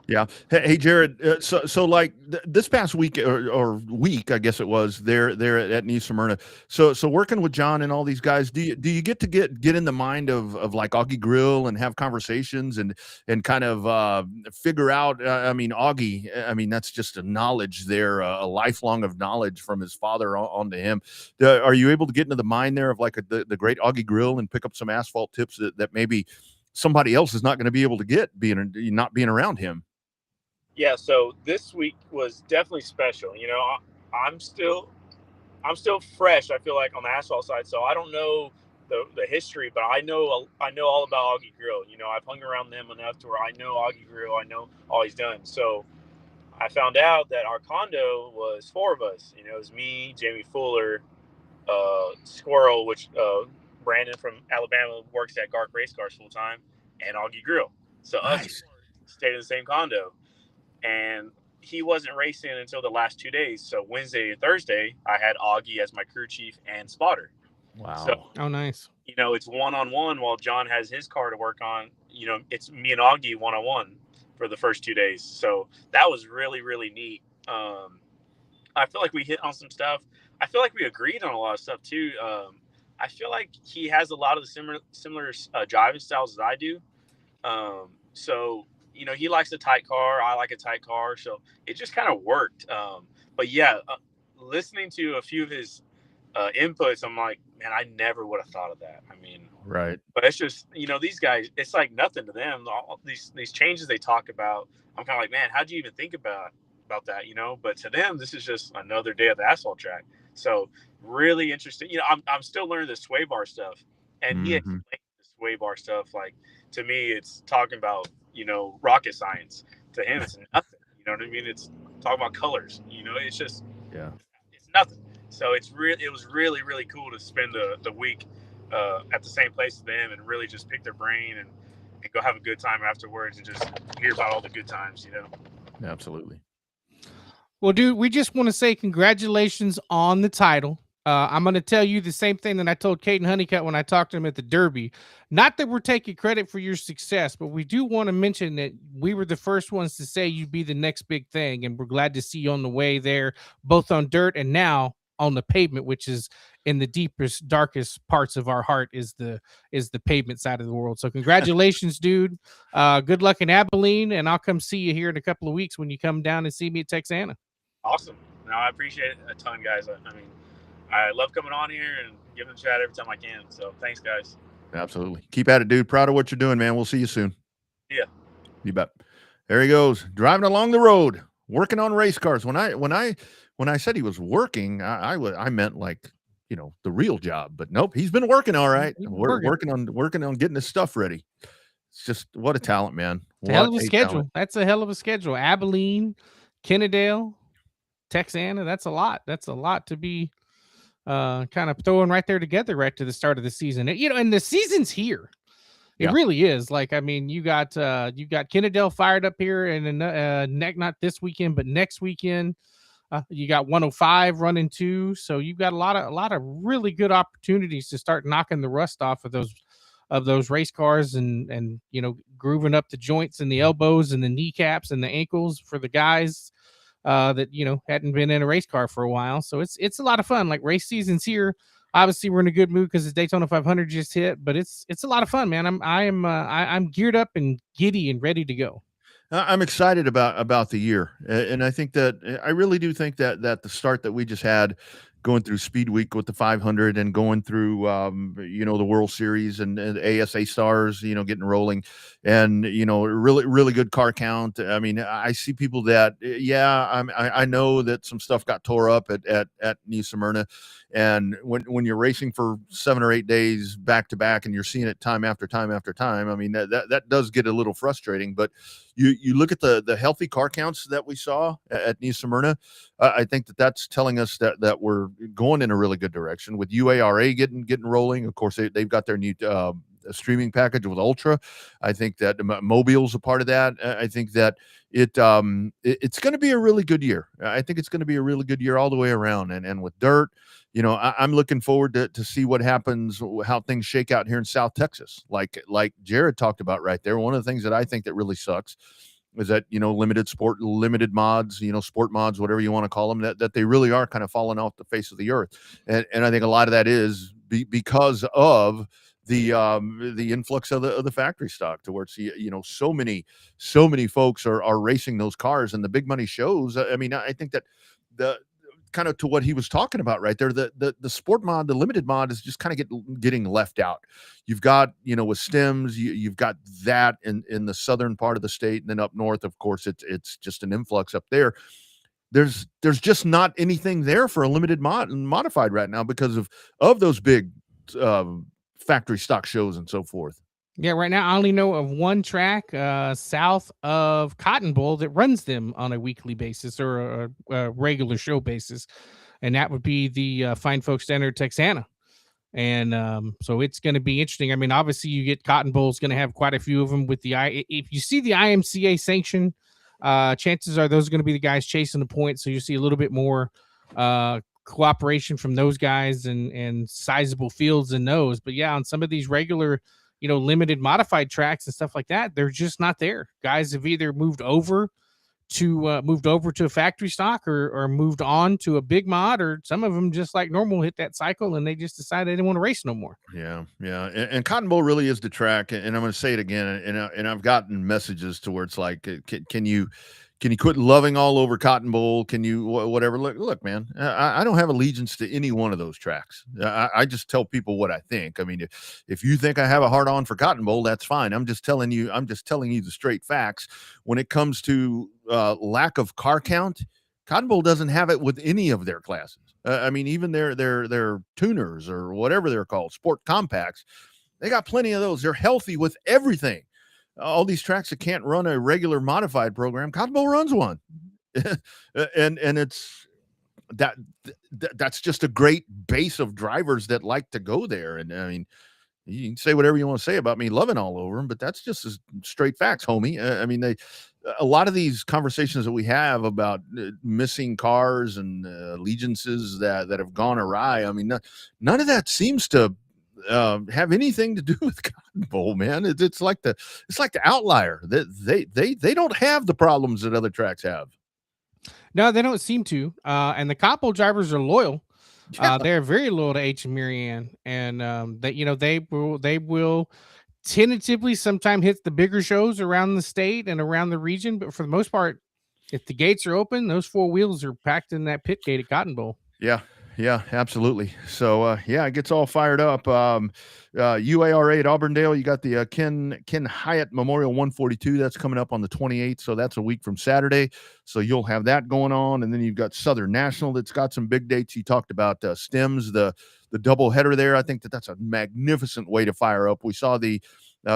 Yeah. Hey, Jared. So like this past week or week, I guess it was there at New Smyrna. So working with John and all these guys, do you get to get in the mind of like Augie Grill and have conversations and kind of figure out? I mean, Augie. I mean, that's just a knowledge there, a lifelong of knowledge from his father on to him. Are you able to get into the mind there of like the great Augie Grill and pick up some asphalt tips that maybe somebody else is not going to be able to get not being around him? Yeah, so this week was definitely special. You know, I'm still fresh. I feel like on the asphalt side, so I don't know the history, but I know all about Augie Grill. You know, I've hung around them enough to where I know Augie Grill. I know all he's done. So I found out that our condo was 4 of us. You know, it was me, Jamie Fuller, Squirrel, which Brandon from Alabama works at Gark Race Cars full time, and Augie Grill. So Nice. us stayed in the same condo. And he wasn't racing until the last 2 days. So Wednesday and Thursday, I had Augie as my crew chief and spotter. Wow. So, nice. You know, it's one-on-one while John has his car to work on. You know, it's me and Augie one-on-one for the first 2 days. So that was really, really neat. I feel like we hit on some stuff. I feel like we agreed on a lot of stuff too. I feel like he has a lot of the similar driving styles as I do. So, you know, he likes a tight car. I like a tight car. So it just kind of worked. But yeah, listening to a few of his inputs, I'm like, man, I never would have thought of that. I mean, right. But it's just, you know, these guys, it's like nothing to them. All these changes they talk about, I'm kind of like, man, how'd you even think about that, you know? But to them, this is just another day at the asphalt track. So really interesting. You know, I'm still learning the sway bar stuff. And he explained the sway bar stuff. Like, to me, it's talking about, you know, rocket science. To him, it's nothing. You know what I mean? It's talking about colors. You know, it's just it's nothing. So it was really, really cool to spend the week at the same place as them and really just pick their brain and go have a good time afterwards and just hear about all the good times. You know. Absolutely. Well, dude, we just want to say congratulations on the title. I'm going to tell you the same thing that I told Caden Honeycutt when I talked to him at the Derby. Not that we're taking credit for your success, but we do want to mention that we were the first ones to say you'd be the next big thing, and we're glad to see you on the way there, both on dirt and now on the pavement, which is in the deepest, darkest parts of our heart is the pavement side of the world. So congratulations, dude. Good luck in Abilene, and I'll come see you here in a couple of weeks when you come down and see me at Texana. Awesome. No, I appreciate it a ton, guys. I mean, I love coming on here and giving a chat every time I can. So thanks, guys. Absolutely. Keep at it, dude. Proud of what you're doing, man. We'll see you soon. Yeah. You bet. There he goes, driving along the road, working on race cars. When I said he was working, I meant like, you know, the real job. But nope, he's been working all right. We're working on getting his stuff ready. It's just what a talent, man. It's a hell of a schedule. Talent. That's a hell of a schedule. Abilene, Kennedale, Texana. That's a lot. That's a lot to be kind of throwing right there together right to the start of the season. You know, and the season's here. It really is. Like, I mean, you got Kennedale fired up here, and not this weekend, but next weekend. You got 105 running too, so you've got a lot of really good opportunities to start knocking the rust off of those race cars and you know, grooving up the joints and the elbows and the kneecaps and the ankles for the guys that, you know, hadn't been in a race car for a while. So it's a lot of fun. Like, race season's here. Obviously, we're in a good mood because the Daytona 500 just hit, but it's a lot of fun, man. I'm geared up and giddy and ready to go. I'm excited about the year, and I think that I really do think that the start that we just had, going through Speed Week with the 500 and going through the World Series and ASA Stars, getting rolling, and really good car count. I mean, I see people that I know that some stuff got tore up at New Smyrna, and when you're racing for 7 or 8 days back to back and you're seeing it time after time after time, I mean that does get a little frustrating. But you look at the healthy car counts that we saw at New Smyrna. I think that's telling us that we're going in a really good direction with UARA getting rolling. Of course, they've got their new streaming package with Ultra. I think that Mobile's a part of that. I think that it's going to be a really good year. I think it's going to be a really good year all the way around. And with dirt, I'm looking forward to see what happens, how things shake out here in South Texas. Like Jared talked about right there. One of the things that I think that really sucks is that, limited mods, sport mods, whatever you want to call them, that they really are kind of falling off the face of the earth. And I think a lot of that is because of the influx of the factory stock, to where it's, so many folks are racing those cars and the big money shows. I mean, I think that the kind of to what he was talking about right there, the sport mod, the limited mod is just kind of getting left out. You've got, with stems, you've got that in the southern part of the state, and then up north, of course, it's just an influx up there. There's just not anything there for a limited modified right now because of those big factory stock shows and so forth. Yeah, right now I only know of one track south of Cotton Bowl that runs them on a weekly basis or a regular show basis, and that would be the Fine Folks Standard Texana. And so it's going to be interesting. I mean, obviously, you get Cotton Bowl's going to have quite a few of them with if you see the IMCA sanction, chances are those are going to be the guys chasing the points. So you see a little bit more cooperation from those guys and sizable fields in those. But yeah, on some of these regular, limited modified tracks and stuff like that, they're just not there. Guys have either moved over to a factory stock or moved on to a big mod, or some of them just like normal hit that cycle and they just decided they didn't want to race no more. Yeah. And Cotton Bowl really is the track. And I'm going to say it again. And I've gotten messages to where it's like, can you quit loving all over Cotton Bowl? Can you whatever? Look, man, I don't have allegiance to any one of those tracks. I just tell people what I think. I mean, if you think I have a hard on for Cotton Bowl, that's fine. I'm just telling you the straight facts. When it comes to lack of car count, Cotton Bowl doesn't have it with any of their classes. I mean, even their tuners or whatever they're called, sport compacts, they got plenty of those. They're healthy with everything. All these tracks that can't run a regular modified program, Cotton Bowl runs one. and it's that's just a great base of drivers that like to go there. And I mean, you can say whatever you want to say about me loving all over them, but that's just as straight facts, homie. I mean, a lot of these conversations that we have about missing cars and allegiances that have gone awry. I mean, none of that seems to have anything to do with Cotton Bowl, man. It's like the outlier that they don't have the problems that other tracks have. No, they don't seem to. And the Cotton Bowl drivers are loyal. Yeah. They're very loyal to H and Marianne, and they will tentatively sometime hit the bigger shows around the state and around the region. But for the most part, if the gates are open, those four wheels are packed in that pit gate at Cotton Bowl. Yeah, absolutely. So, it gets all fired up. UARA at Auburndale, you got the Ken Hyatt Memorial 142. That's coming up on the 28th. So that's a week from Saturday. So you'll have that going on. And then you've got Southern National that's got some big dates. You talked about Stems, the double header there. I think that's a magnificent way to fire up. We saw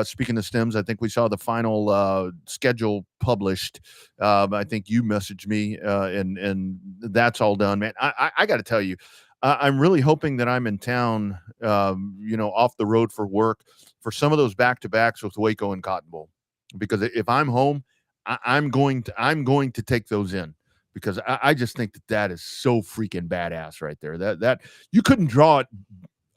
speaking of Stems, I think we saw the final schedule published. I think you messaged me, and that's all done, man. I got to tell you, I'm really hoping that I'm in town, off the road for work for some of those back-to-backs with Waco and Cotton Bowl, because if I'm home, I'm going to take those in, because I just think that is so freaking badass right there. That you couldn't draw it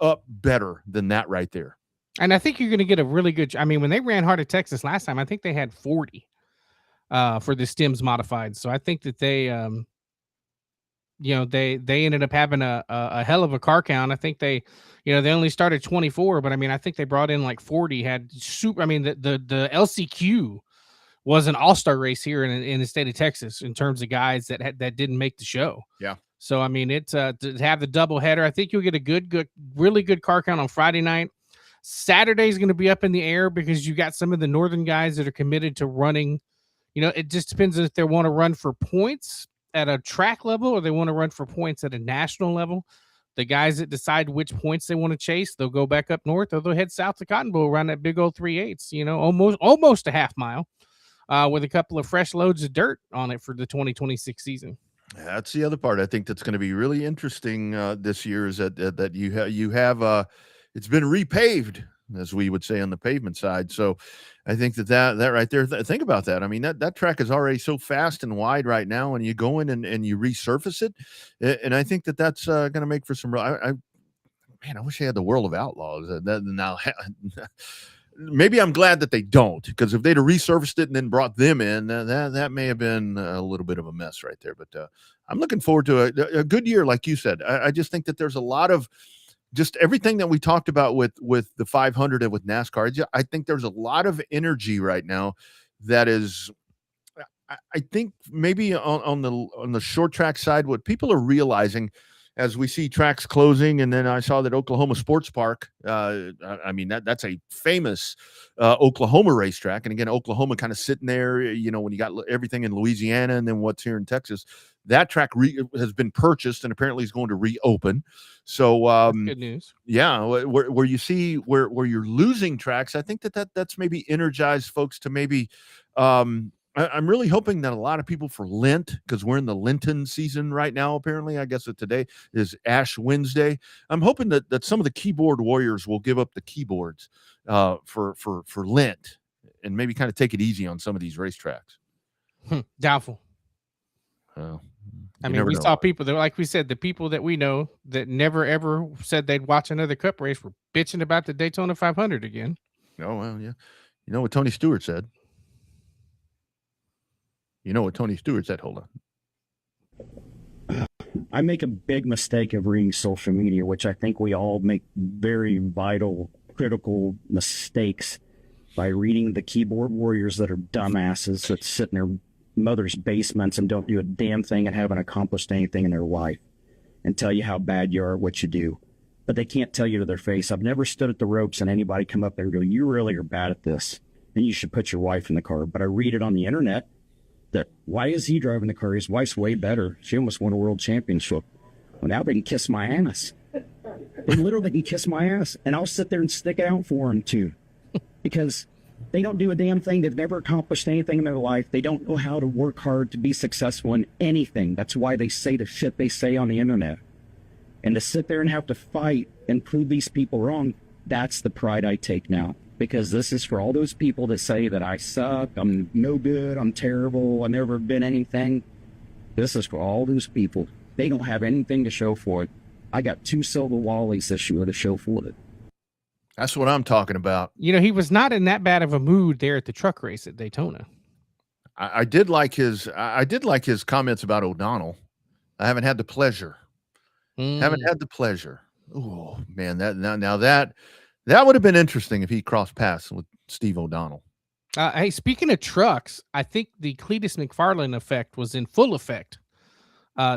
up better than that right there. And I think you're going to get a really good. I mean, when they ran Heart of Texas last time, I think they had 40 for the Stems modified. So I think that they ended up having a hell of a car count. I think they only started 24, but I mean, I think they brought in like 40. Had super. I mean, the LCQ was an all-star race here in the state of Texas in terms of guys that didn't make the show. Yeah. So I mean, it's to have the double header. I think you'll get a really good car count on Friday night. Saturday is going to be up in the air because you got some of the northern guys that are committed to running. You know, it just depends if they want to run for points at a track level or they want to run for points at a national level. The guys that decide which points they want to chase, they'll go back up north or they'll head south to Cotton Bowl around that big old 3/8, you know, almost a half mile with a couple of fresh loads of dirt on it for the 2026 season. That's the other part I think that's going to be really interesting this year is that you have it's been repaved, as we would say on the pavement side. So I think that right there, think about that. I mean, that track is already so fast and wide right now, and you go in and you resurface it. And I think that's going to make for some real, I wish they had the World of Outlaws. Now, maybe I'm glad that they don't, because if they'd have resurfaced it and then brought them in, that may have been a little bit of a mess right there. But I'm looking forward to a good year, like you said. I just think that there's a lot of just everything that we talked about with the 500 and with NASCAR. I think there's a lot of energy right now that is, I think maybe on the short track side, what people are realizing as we see tracks closing, and then I saw that Oklahoma Sports Park, I mean, that's a famous Oklahoma racetrack. And again, Oklahoma kind of sitting there, you know, when you got everything in Louisiana and then what's here in Texas, that track has been purchased and apparently is going to reopen. So that's good news. Yeah, where you see where you're losing tracks, I think that's maybe energized folks to maybe I'm really hoping that a lot of people for Lent, because we're in the Lenten season right now, apparently. I guess that today is Ash Wednesday. I'm hoping that some of the keyboard warriors will give up the keyboards for Lent and maybe kind of take it easy on some of these racetracks. Doubtful. I mean, we saw people that, like we said, the people that we know that never ever said they'd watch another Cup race were bitching about the Daytona 500 again. Oh, well, yeah. You know what Tony Stewart said? Hold on. I make a big mistake of reading social media, which I think we all make very vital, critical mistakes by reading the keyboard warriors that are dumbasses that sit in their mother's basements and don't do a damn thing and haven't accomplished anything in their life and tell you how bad you are at what you do. But they can't tell you to their face. I've never stood at the ropes and anybody come up there and go, you really are bad at this, and you should put your wife in the car. But I read it on the internet. That why is he driving the car? His wife's way better. She almost won a world championship. Well, now they can kiss my ass. They literally can kiss my ass, and I'll sit there and stick out for them too, because they don't do a damn thing. They've never accomplished anything in their life. They don't know how to work hard to be successful in anything. That's why they say the shit they say on the internet. And to sit there and have to fight and prove these people wrong, that's the pride I take now. Because this is for all those people that say that I suck, I'm no good, I'm terrible, I've never been anything. This is for all those people. They don't have anything to show for it. I got 2 silver Wallies this year to show for it. That's what I'm talking about. You know, he was not in that bad of a mood there at the truck race at Daytona. I did like his comments about O'Donnell. I haven't had the pleasure. Oh man, that would have been interesting if he crossed paths with Steve O'Donnell. Hey, speaking of trucks, I think the Cletus McFarland effect was in full effect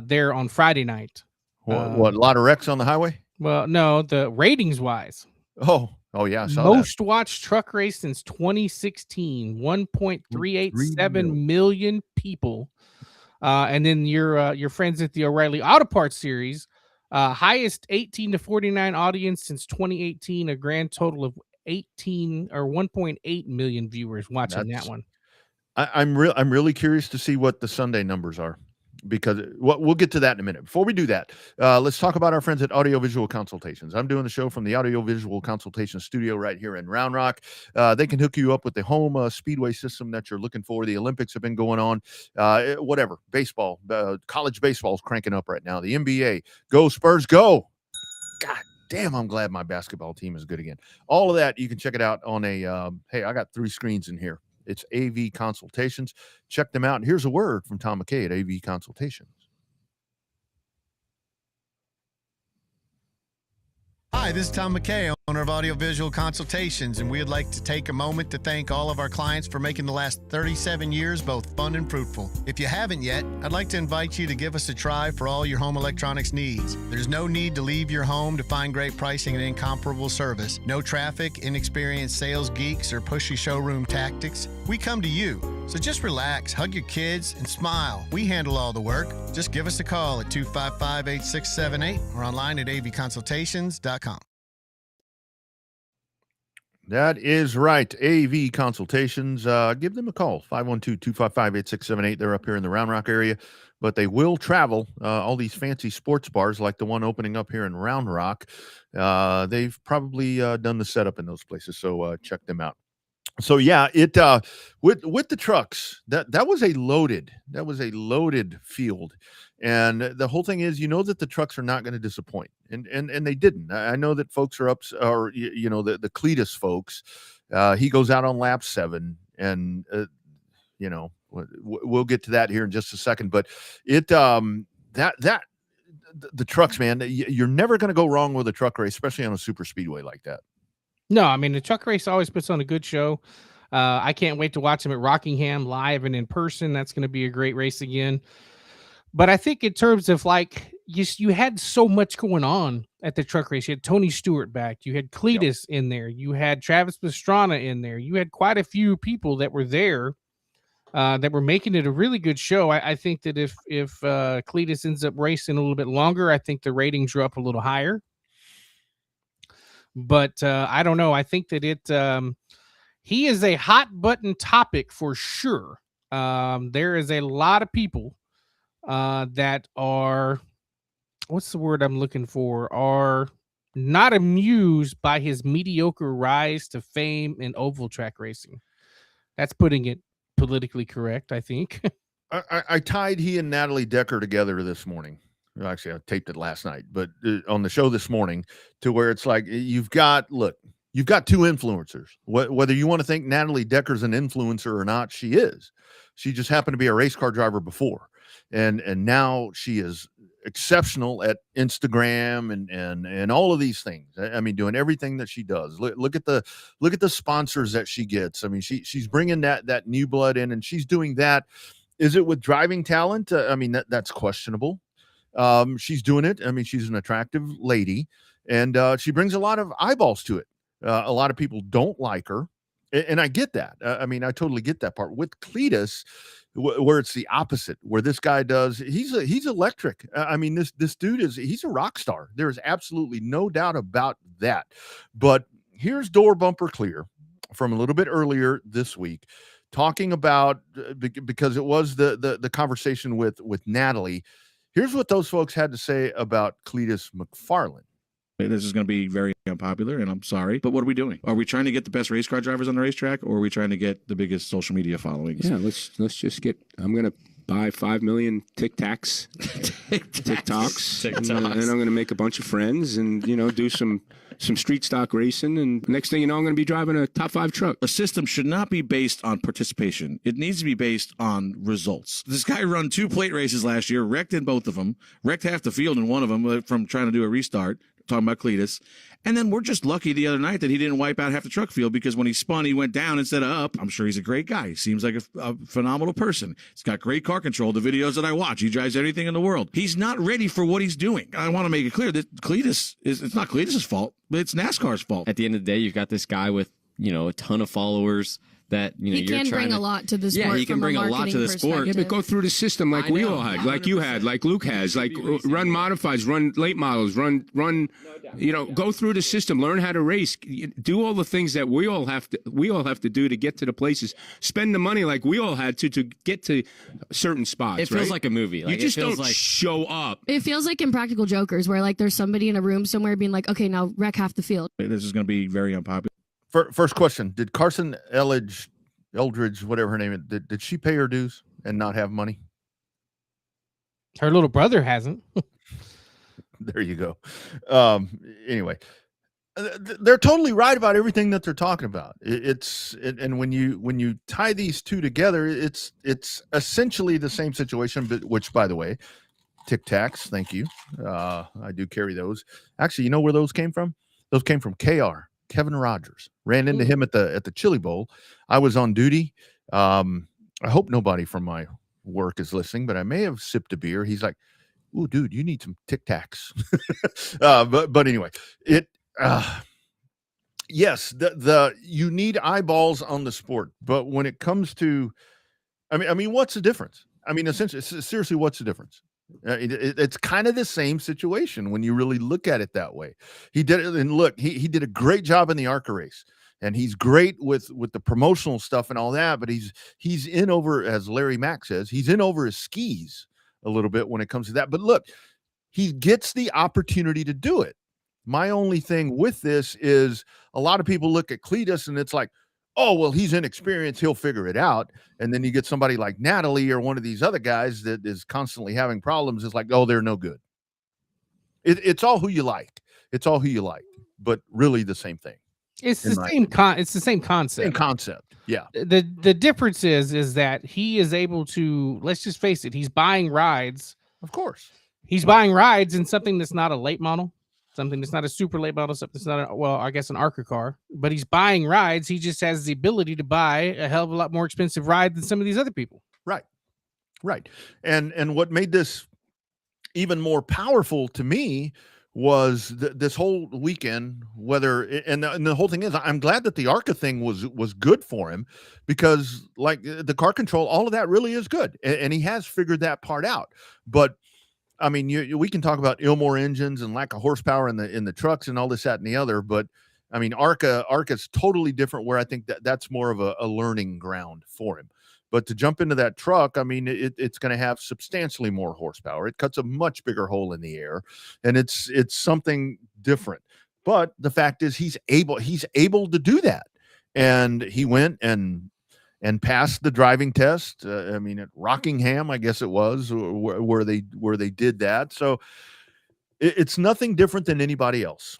there on Friday night. What, a lot of wrecks on the highway? Well, no, the ratings wise. Oh yeah, I saw most watched truck race since 2016, 1.387 million people. And then your friends at the O'Reilly Auto Parts series, highest 18 to 49 audience since 2018, a grand total of 1.8 million viewers watching that one. I'm really curious to see what the Sunday numbers are, because we'll get to that in a minute. Before we do that, let's talk about our friends at Audiovisual Consultations. I'm doing the show from the Audiovisual Consultation studio right here in Round Rock. They can hook you up with the home speedway system that you're looking for. The Olympics have been going on, whatever, baseball, college baseball is cranking up right now. The NBA, go Spurs, go. God damn, I'm glad my basketball team is good again. All of that, you can check it out on hey, I got 3 screens in here. It's AV Consultations. Check them out. And here's a word from Tom McKay at AV Consultations. Hi, Hi, this is Tom McKay, owner of Audiovisual Consultations, and we'd like to take a moment to thank all of our clients for making the last 37 years both fun and fruitful. If you haven't yet, I'd like to invite you to give us a try for all your home electronics needs. There's no need to leave your home to find great pricing and incomparable service. No traffic, inexperienced sales geeks, or pushy showroom tactics. We come to you. So just relax, hug your kids, and smile. We handle all the work. Just give us a call at 255-8678 or online at avconsultations.com. That is right. AV Consultations. Give them a call, 512-255-8678. They're up here in the Round Rock area, but they will travel. All these fancy sports bars like the one opening up here in Round Rock, they've probably done the setup in those places, so check them out. So yeah, it with the trucks, that was a loaded field, and the whole thing is, that the trucks are not going to disappoint, and they didn't. I know that folks are up, or the Cletus folks. He goes out on lap 7, and we'll get to that here in just a second. But the trucks, man, you're never going to go wrong with a truck race, especially on a super speedway like that. No, I mean, the truck race always puts on a good show. I can't wait to watch them at Rockingham live and in person. That's going to be a great race again. But I think in terms of you had so much going on at the truck race. You had Tony Stewart back. You had Cletus in there. You had Travis Pastrana in there. You had quite a few people that were there that were making it a really good show. I think that if Cletus ends up racing a little bit longer, I think the ratings are up a little higher. But I don't know. I think that he is a hot button topic for sure. There is a lot of people that are, what's the word I'm looking for, are not amused by his mediocre rise to fame in oval track racing. That's putting it politically correct, I think. I tied he and Natalie Decker together this morning. Actually, I taped it last night, but on the show this morning, to where it's like you've got two influencers. Whether you want to think Natalie Decker's an influencer or not, she is. She just happened to be a race car driver before, and now she is exceptional at Instagram and all of these things. I mean, doing everything that she does. Look at the sponsors that she gets. I mean, she's bringing that new blood in, and she's doing that. Is it with driving talent? I mean, that's questionable. She's doing it. I mean, she's an attractive lady, and she brings a lot of eyeballs to it. A lot of people don't like her, and I get that. I mean, I totally get that part. With Cletus, where it's the opposite, where this guy he's electric. I mean, this dude he's a rock star. There is absolutely no doubt about that. But here's Door Bumper Clear from a little bit earlier this week, talking about because it was the conversation with Natalie. Here's what those folks had to say about Cletus McFarland. This is going to be very unpopular, and I'm sorry, but what are we doing? Are we trying to get the best race car drivers on the racetrack, or are we trying to get the biggest social media followings? Yeah, let's just get. I'm going to buy 5 million TikToks, and I'm going to make a bunch of friends, and do some street stock racing, and next thing you know, I'm going to be driving a top 5 truck. A system should not be based on participation. It needs to be based on results. This guy run 2 plate races last year, wrecked in both of them, wrecked half the field in one of them from trying to do a restart, talking about Cletus. And then we're just lucky the other night that he didn't wipe out half the truck field, because when he spun, he went down instead of up. I'm sure he's a great guy. He seems like a phenomenal person. He's got great car control. The videos that I watch, he drives anything in the world. He's not ready for what he's doing. I want to make it clear that it's not Cletus's fault, but it's NASCAR's fault. At the end of the day, you've got this guy with, a ton of followers that, he can bring a lot to the sport. Yeah, he can bring a lot to the sport. Yeah, but go through the system like we all had, like you had, like Luke has, like run modifieds, run late models, run. Go through the system, learn how to race, do all the things that we all have to do to get to the places. Spend the money like we all had to get to certain spots. It feels like a movie. You just don't show up. It feels like Impractical Jokers, where there's somebody in a room somewhere being like, okay, now wreck half the field. This is going to be very unpopular. First question: did Carson Eldridge, whatever her name is, did she pay her dues and not have money? Her little brother hasn't. There you go. Anyway, they're totally right about everything that they're talking about. And when you tie these two together, it's essentially the same situation. But which, by the way, Tic Tacs, thank you. I do carry those. Actually, you know where those came from? Those came from KR, Kevin Rogers. Ran into him at the Chili Bowl. I was on duty. I hope nobody from my work is listening, but I may have sipped a beer. He's like, "Ooh, dude, you need some Tic Tacs." But anyway, yes, the you need eyeballs on the sport, but when it comes to, I mean, what's the difference? I mean, essentially, seriously, what's the difference? It's kind of the same situation when you really look at it that way. He did it, and look, he did a great job in the ARCA race, and he's great with the promotional stuff and all that. But he's in over, as Larry Mack says, he's in over his skis a little bit when it comes to that. But look, he gets the opportunity to do it. My only thing with this is a lot of people look at Cletus and it's like, oh, well, he's inexperienced, he'll figure it out. And then you get somebody like Natalie or one of these other guys that is constantly having problems. It's like, oh, they're no good. It's all who you like. It's all who you like, but really the same thing. It's the same it's the same concept. Same concept. Yeah. The difference is that he is able to, let's just face it, he's buying rides. Of course. He's buying rides in something that's not a late model. Something that's not a super late model, something that's not, I guess an ARCA car, but he's buying rides. He just has the ability to buy a hell of a lot more expensive ride than some of these other people. Right. And what made this even more powerful to me was this whole weekend, and the whole thing is, I'm glad that the ARCA thing was good for him, because like the car control, all of that really is good. And he has figured that part out. But I mean, we can talk about Ilmore engines and lack of horsepower in the trucks and all this, that, and the other. But I mean, ARCA's totally different, where I think that's more of a learning ground for him. But to jump into that truck, I mean, it's going to have substantially more horsepower. It cuts a much bigger hole in the air, and it's something different. But the fact is, he's able to do that, and he went and passed the driving test. I mean, at Rockingham, I guess it was, where they did that. So it's nothing different than anybody else.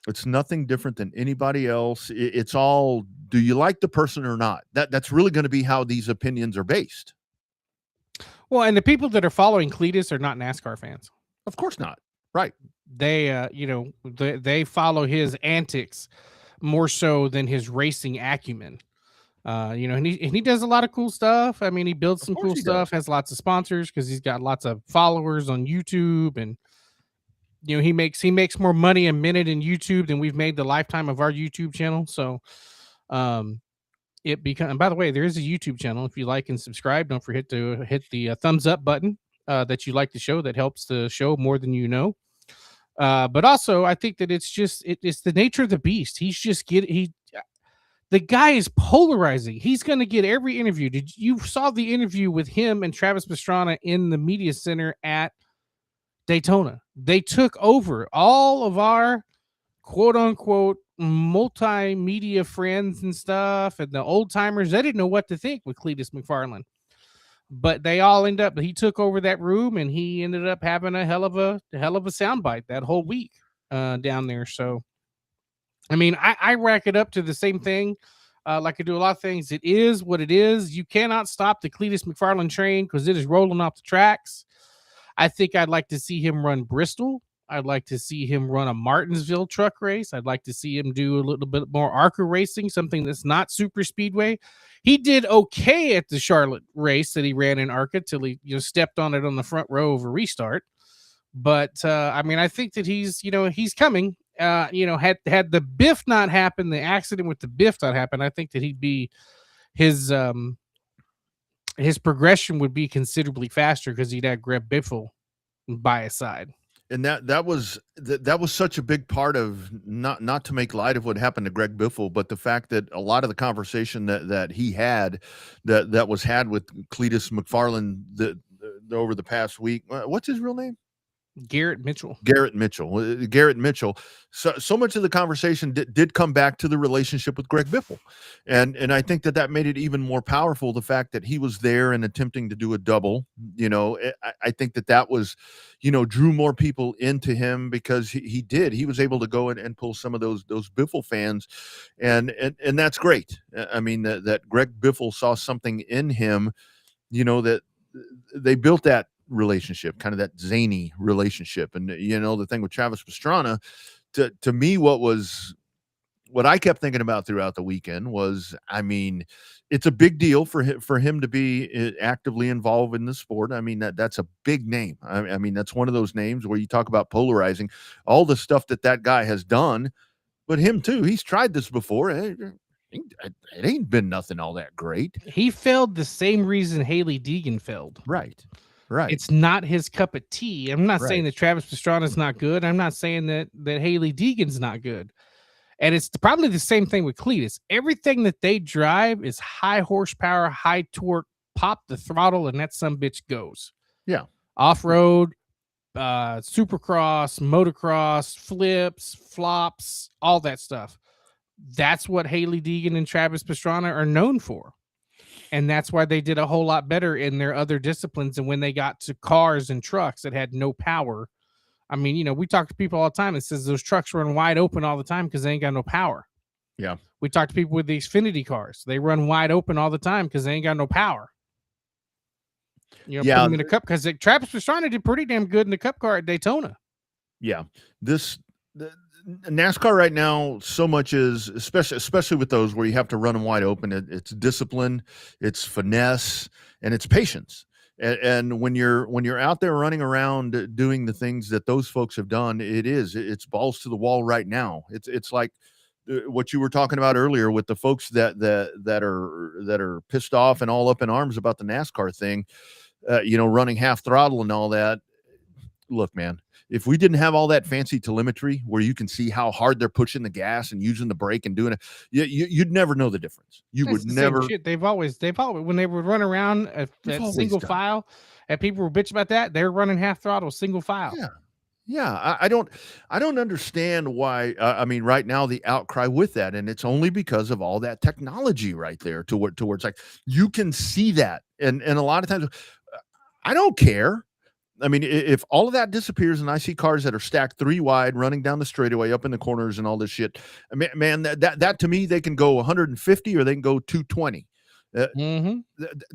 It's nothing different than anybody else. It's all, do you like the person or not? That's really going to be how these opinions are based. Well, and the people that are following Cletus are not NASCAR fans. Of course not. Right. They, they follow his antics more so than his racing acumen. And he does a lot of cool stuff. I mean, he builds some cool stuff, has lots of sponsors because he's got lots of followers on YouTube, and he makes more money a minute in YouTube than we've made the lifetime of our YouTube channel. So and by the way, there is a YouTube channel. If you like and subscribe, don't forget to hit the thumbs up button that you like the show. That helps the show more than you know. But also, I think that it's the nature of the beast. The guy is polarizing. He's going to get every interview. You saw the interview with him and Travis Pastrana in the media center at Daytona? They took over all of our quote unquote multimedia friends and stuff, and the old timers. They didn't know what to think with Cletus McFarland, but they all he took over that room, and he ended up having a hell of a soundbite that whole week down there. So I mean, I rack it up to the same thing. Like I do a lot of things. It is what it is. You cannot stop the Cletus McFarland train because it is rolling off the tracks. I think I'd like to see him run Bristol. I'd like to see him run a Martinsville truck race. I'd like to see him do a little bit more ARCA racing, something that's not super speedway. He did okay at the Charlotte race that he ran in ARCA till he stepped on it on the front row of a restart. But I mean, I think that he's coming. Had the Biff not happened, the accident with the Biff not happened, I think that he'd be his progression would be considerably faster because he'd have Greg Biffle by his side. And that was such a big part of, not to make light of what happened to Greg Biffle, but the fact that a lot of the conversation that he had that was had with Cletus McFarland over the past week. What's his real name? Garrett Mitchell. So much of the conversation did come back to the relationship with Greg Biffle. And I think that made it even more powerful. The fact that he was there and attempting to do a double, I think that was, drew more people into him because he was able to go and pull some of those Biffle fans. And that's great. I mean, that Greg Biffle saw something in him, that they built that relationship, kind of that zany relationship. And the thing with Travis Pastrana, to me, what I kept thinking about throughout the weekend was, I mean, it's a big deal for him to be actively involved in the sport. I mean, that's a big name. I mean, that's one of those names where you talk about polarizing all the stuff that guy has done, but him too. He's tried this before. It ain't been nothing all that great. He failed the same reason Haley Deegan failed. Right. It's not his cup of tea. I'm not saying Right. that Travis Pastrana's not good. I'm not saying that Haley Deegan's not good. And it's probably the same thing with Cletus. Everything that they drive is high horsepower, high torque, pop the throttle, and that some bitch goes. Yeah. Off-road, supercross, motocross, flips, flops, all that stuff. That's what Haley Deegan and Travis Pastrana are known for. And that's why they did a whole lot better in their other disciplines. And when they got to cars and trucks that had no power, I mean, you know, we talk to people all the time. It says those trucks run wide open all the time because they ain't got no power. Yeah. We talk to people with the Xfinity cars. They run wide open all the time because they ain't got no power. You know, put them in a cup because Travis Pastrana did pretty damn good in the cup car at Daytona. Yeah. NASCAR right now, so much is, especially with those where you have to run them wide open. It's discipline, it's finesse, and it's patience. And when you're out there running around doing the things that those folks have done, it's balls to the wall right now. It's like what you were talking about earlier with the folks that are pissed off and all up in arms about the NASCAR thing, running half throttle and all that. Look, man, if we didn't have all that fancy telemetry where you can see how hard they're pushing the gas and using the brake and doing it, you'd never know the difference. Would never. Same shit. They've always when they would run around at single file, and people were bitching about that, they're running half throttle, single file. Yeah. I don't understand why. I mean, right now the outcry with that, and it's only because of all that technology right there towards like you can see that, and a lot of times, I don't care. I mean, if all of that disappears and I see cars that are stacked 3 wide running down the straightaway up in the corners and all this shit, man, that to me, they can go 150 or they can go 220.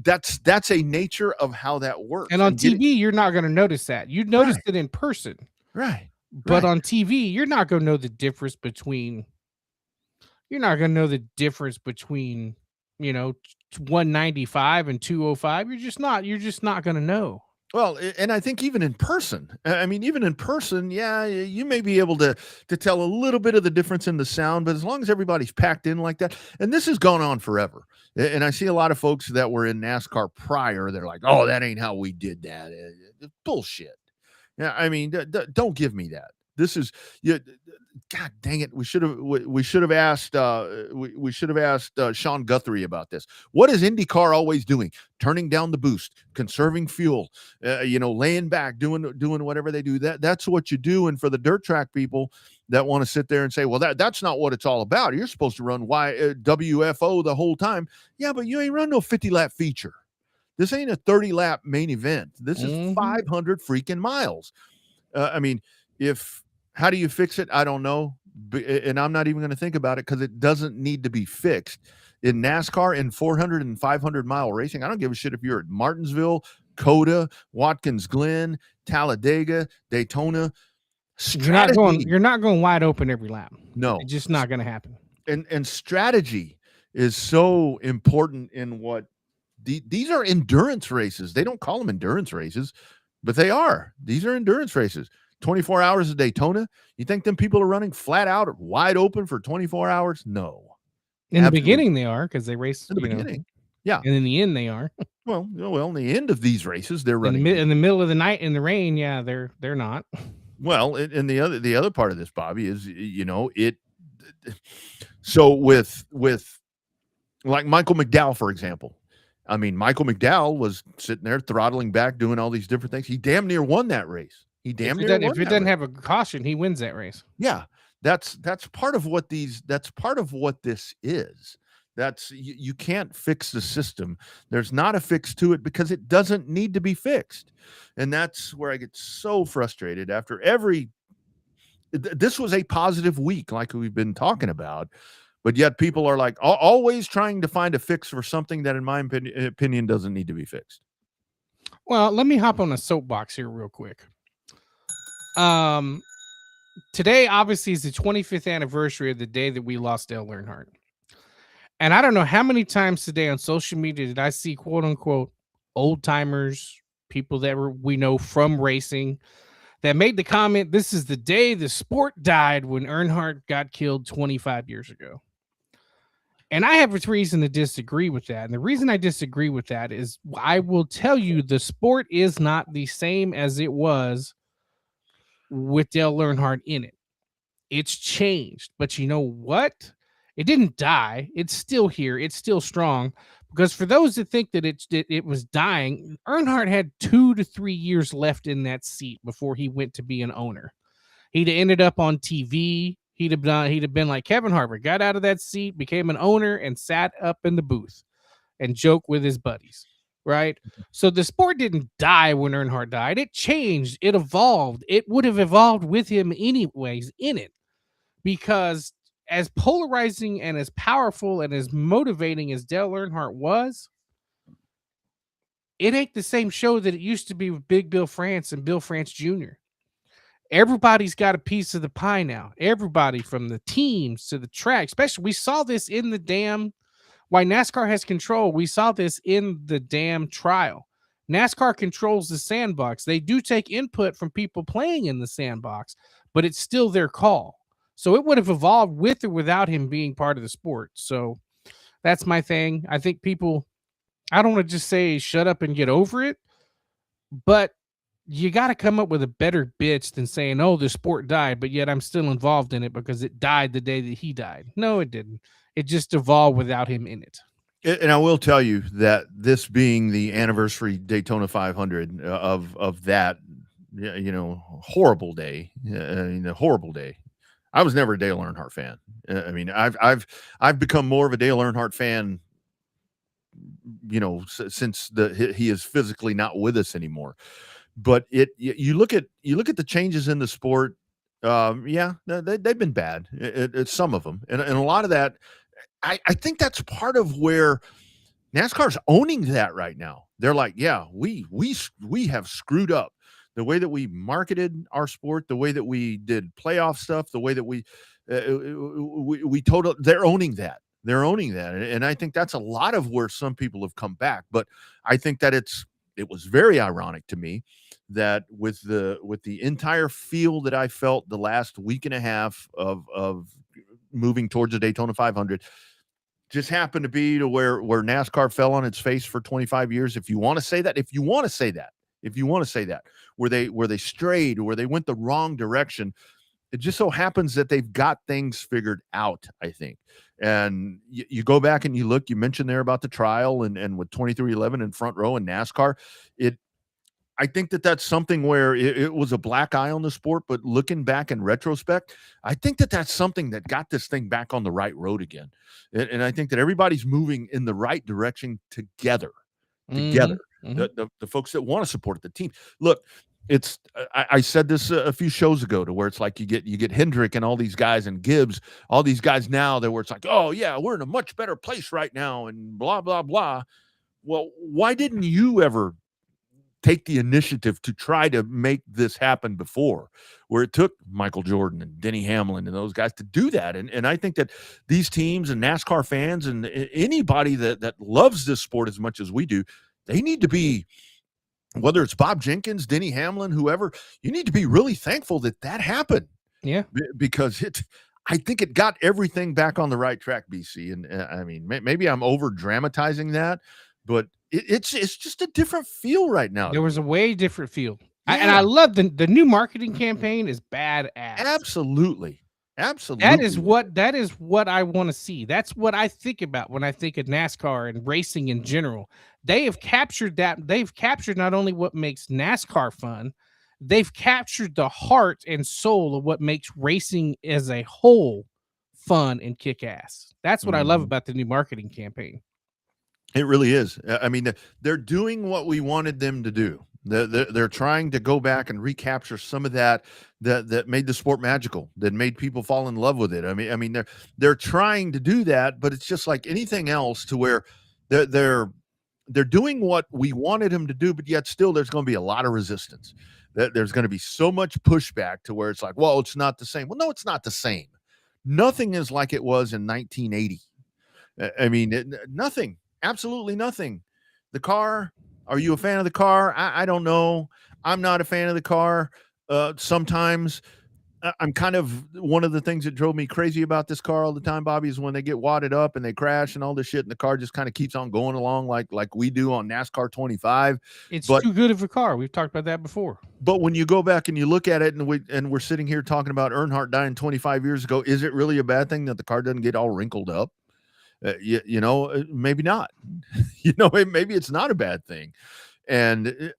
That's a nature of how that works. And on TV, you're not going to notice that. You notice it in person. Right. But on TV, you're not going to know the difference between, 195 and 205. You're just not going to know. Well, and I think even in person, yeah, you may be able to tell a little bit of the difference in the sound, but as long as everybody's packed in like that, and this has gone on forever. And I see a lot of folks that were in NASCAR prior, they're like, oh, that ain't how we did that. Bullshit. Yeah, I mean, don't give me that. This is God dang it. We should have asked Sean Guthrie about this. What is IndyCar always doing? Turning down the boost, conserving fuel, laying back, doing whatever they do. That's what you do. And for the dirt track people that want to sit there and say, well, that's not what it's all about. You're supposed to run WFO the whole time. Yeah, but you ain't run no 50-lap feature. This ain't a 30-lap main event. This is 500 freaking miles. How do you fix it? I don't know. And I'm not even going to think about it because it doesn't need to be fixed. In NASCAR, in 400 and 500 mile racing, I don't give a shit if you're at Martinsville, Coda, Watkins Glen, Talladega, Daytona. You're not going wide open every lap. No. It's just not going to happen. And strategy is so important in what these are endurance races. They don't call them endurance races, but they are. These are endurance races. 24 hours of Daytona. You think them people are running flat out wide open for 24 hours? No. In the beginning, they are because they race in the beginning. Yeah. And in the end, they are. Well, in the end of these races, they're running in the middle of the night in the rain. Yeah, they're not. Well, and the other part of this, Bobby, is it. So with like Michael McDowell, for example. I mean, Michael McDowell was sitting there throttling back, doing all these different things. He damn near won that race. If it doesn't have a caution, he wins that race. Yeah, that's part of what that's part of what this is. That's you can't fix the system. There's not a fix to it because it doesn't need to be fixed. And that's where I get so frustrated after this was a positive week, like we've been talking about, but yet people are like always trying to find a fix for something that, in my opinion, doesn't need to be fixed. Well, let me hop on a soapbox here real quick. today obviously is the 25th anniversary of the day that we lost Dale Earnhardt. And I don't know how many times today on social media did I see quote unquote old timers, people that we know from racing, that made the comment, this is the day the sport died when Earnhardt got killed 25 years ago. And I have a reason to disagree with that. And the reason I disagree with that is I will tell you the sport is not the same as it was with Dale Earnhardt in it. It's changed. But you know what? It didn't die. It's still here. It's still strong. Because for those that think that it was dying, Earnhardt had 2 to 3 years left in that seat before he went to be an owner. He'd have ended up on TV. He'd have been like Kevin Harvick, got out of that seat, became an owner, and sat up in the booth and joked with his buddies. Right? So the sport didn't die when Earnhardt died. It changed. It evolved. It would have evolved with him anyways in it. Because as polarizing and as powerful and as motivating as Dale Earnhardt was, it ain't the same show that it used to be with Big Bill France and Bill France Jr. Everybody's got a piece of the pie now. Everybody from the teams to the track, especially we saw this in the damn, why NASCAR has control. We saw this in the damn trial. NASCAR controls the sandbox. They do take input from people playing in the sandbox, but it's still their call. So it would have evolved with or without him being part of the sport. So that's my thing. I think people, I don't want to just say shut up and get over it, but you got to come up with a better bitch than saying, oh, the sport died, but yet I'm still involved in it because it died the day that he died. No, it didn't. It just evolved without him in it. And I will tell you that this being the anniversary Daytona 500 of that, horrible day, horrible day. I was never a Dale Earnhardt fan. I mean, I've become more of a Dale Earnhardt fan, since he is physically not with us anymore. But you look at the changes in the sport. They've been bad. It's some of them, and a lot of that. I think that's part of where NASCAR's owning that right now. They're like, yeah, we have screwed up. The way that we marketed our sport, the way that we did playoff stuff, the way that we they're owning that. They're owning that. And I think that's a lot of where some people have come back. But I think that it was very ironic to me that with the entire feel that I felt the last week and a half of moving towards the Daytona 500, just happened to be to where NASCAR fell on its face for 25 years. If you want to say that, where they strayed, where they went the wrong direction, it just so happens that they've got things figured out, I think. And you go back and you look, you mentioned there about the trial and with 2311 in front row in NASCAR, I think that's something where it was a black eye on the sport, but looking back in retrospect, I think that's something that got this thing back on the right road again. And I think that everybody's moving in the right direction together. Mm-hmm. The folks that want to support the team. Look, I said this a few shows ago to where it's like you get Hendrick and all these guys and Gibbs, all these guys now that where it's like, oh yeah, we're in a much better place right now and blah, blah, blah. Well, why didn't you ever take the initiative to try to make this happen before, where it took Michael Jordan and Denny Hamlin and those guys to do that? And I think that these teams and NASCAR fans and anybody that loves this sport as much as we do, they need to be, whether it's Bob Jenkins, Denny Hamlin, whoever, you need to be really thankful that happened. Yeah. Because I think it got everything back on the right track, BC. And I mean, maybe I'm over dramatizing that, but it's just a different feel right now. There was a way different feel. Yeah. And I love the new marketing campaign is badass. Absolutely. That is what I want to see. That's what I think about when I think of NASCAR and racing in general. They have captured that. They've captured not only what makes NASCAR fun, they've captured the heart and soul of what makes racing as a whole fun and kick ass. That's what I love about the new marketing campaign. It really is. I mean, they're doing what we wanted them to do. They're trying to go back and recapture some of that made the sport magical, that made people fall in love with it. I mean, they're trying to do that, but it's just like anything else, to where they're they're doing what we wanted them to do, but yet still there's going to be a lot of resistance. There's going to be so much pushback to where it's like, well, it's not the same. Well, no, it's not the same. Nothing is like it was in 1980. I mean, nothing, absolutely nothing. The car, are you a fan of the car? I don't know. I'm not a fan of the car. Sometimes I'm kind of, one of the things that drove me crazy about this car all the time, Bobby, is when they get wadded up and they crash and all this shit, and the car just kind of keeps on going along like we do on NASCAR 25. It's but too good of a car. We've talked about that before. But when you go back and you look at it, and we're sitting here talking about Earnhardt dying 25 years ago, is it really a bad thing that the car doesn't get all wrinkled up? You know, maybe not. You know, maybe it's not a bad thing. And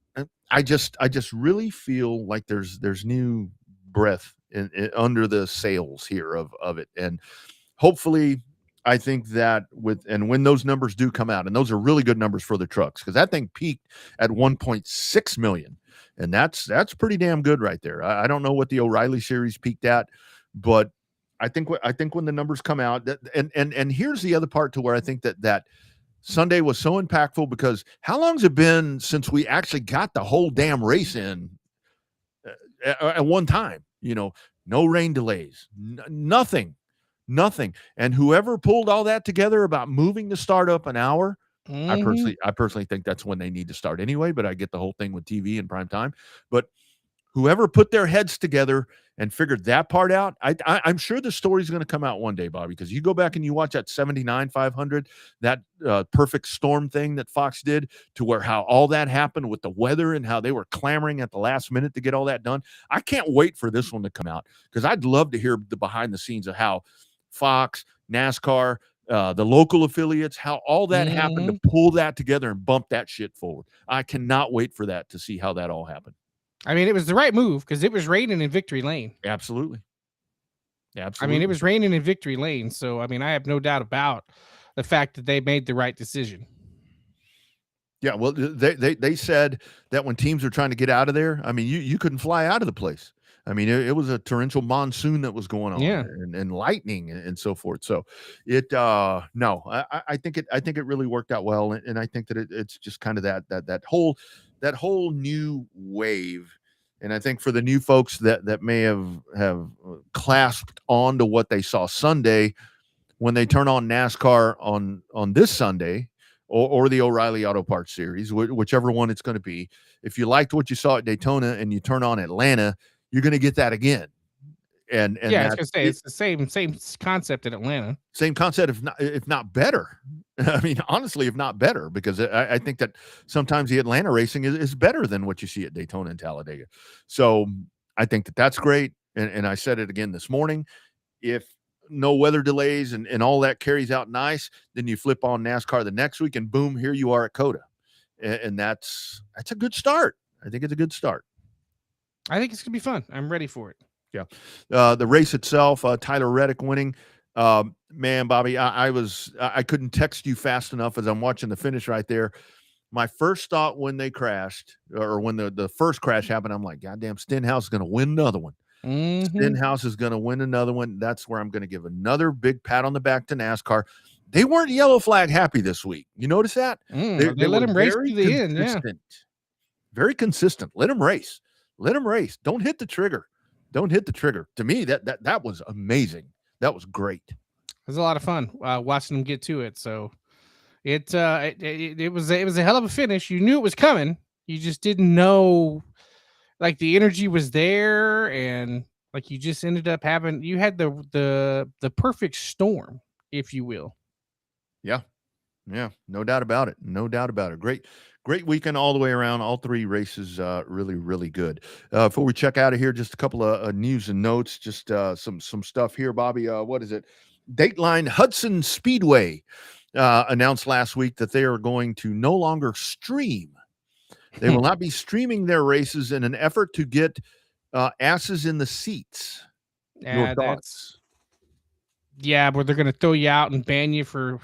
I just really feel like there's new breath in under the sails here of it. And hopefully, I think that when those numbers do come out, and those are really good numbers for the trucks, because that thing peaked at 1.6 million, and that's pretty damn good right there. I don't know what the O'Reilly series peaked at, but I think when the numbers come out, and here's the other part to where I think that Sunday was so impactful, because how long's it been since we actually got the whole damn race in at one time? You know, no rain delays, nothing. And whoever pulled all that together about moving the start up an hour, I personally think that's when they need to start anyway, but I get the whole thing with TV and prime time. But whoever put their heads together and figured that part out, I'm sure the story's going to come out one day, Bobby, because you go back and you watch that 79 500, that perfect storm thing that Fox did, to where how all that happened with the weather and how they were clamoring at the last minute to get all that done. I can't wait for this one to come out, because I'd love to hear the behind the scenes of how Fox, NASCAR, the local affiliates, how all that happened to pull that together and bump that shit forward. I cannot wait for that, to see how that all happened. I mean, it was the right move, because it was raining in Victory Lane. Absolutely. I mean, it was raining in Victory Lane. So, I mean, I have no doubt about the fact that they made the right decision. Yeah, well, they said that when teams are trying to get out of there, I mean, you couldn't fly out of the place. I mean, it was a torrential monsoon that was going on, and lightning and so forth. So I think it really worked out well, and I think that it's just kind of that whole new wave. And I think for the new folks that may have clasped on to what they saw Sunday, when they turn on NASCAR on this Sunday, or the O'Reilly Auto Parts Series, whichever one it's going to be, if you liked what you saw at Daytona and you turn on Atlanta, you're going to get that again. And yeah, I was going to say, it's the same concept in Atlanta. Same concept, if not better. I mean, honestly, if not better, because I think that sometimes the Atlanta racing is better than what you see at Daytona and Talladega. So I think that's great. And I said it again this morning. If no weather delays and all that carries out nice, then you flip on NASCAR the next week, and boom, here you are at COTA. And that's a good start. I think it's a good start. I think it's going to be fun. I'm ready for it. Yeah. The race itself, Tyler Reddick winning. Man, Bobby, I couldn't text you fast enough as I'm watching the finish right there. My first thought when they crashed, or when the first crash happened, I'm like, goddamn, Stenhouse is going to win another one. Stenhouse is going to win another one. That's where I'm going to give another big pat on the back to NASCAR. They weren't yellow flag happy this week. You notice that? They let him race to the end. Yeah. Very consistent. Let him race. Let him race. Don't hit the trigger. Don't hit the trigger. To me, that was amazing. That was great. It was a lot of fun watching them get to it. So it was a hell of a finish. You knew it was coming. You just didn't know, like, the energy was there, and like you just ended up having, you had the perfect storm, if you will. Yeah. Yeah. No doubt about it. No doubt about it. Great weekend all the way around. All three races really, really good. Before we check out of here, just a couple of news and notes, just some stuff here, Bobby. What is it? Dateline Hudson Speedway announced last week that they are going to no longer stream. They will not be streaming their races in an effort to get asses in the seats. Your thoughts? Yeah, but they're going to throw you out and ban you for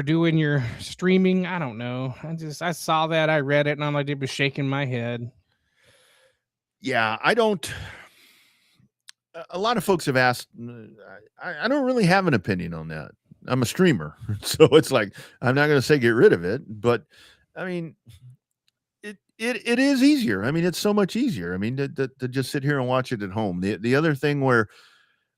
doing your streaming. I don't know. I saw that, I read it, and all I did was shaking my head. Yeah, I don't. A lot of folks have asked. I don't really have an opinion on that. I'm a streamer. So it's like, I'm not going to say get rid of it, but I mean, it is easier. I mean, it's so much easier. I mean, to just sit here and watch it at home. The other thing where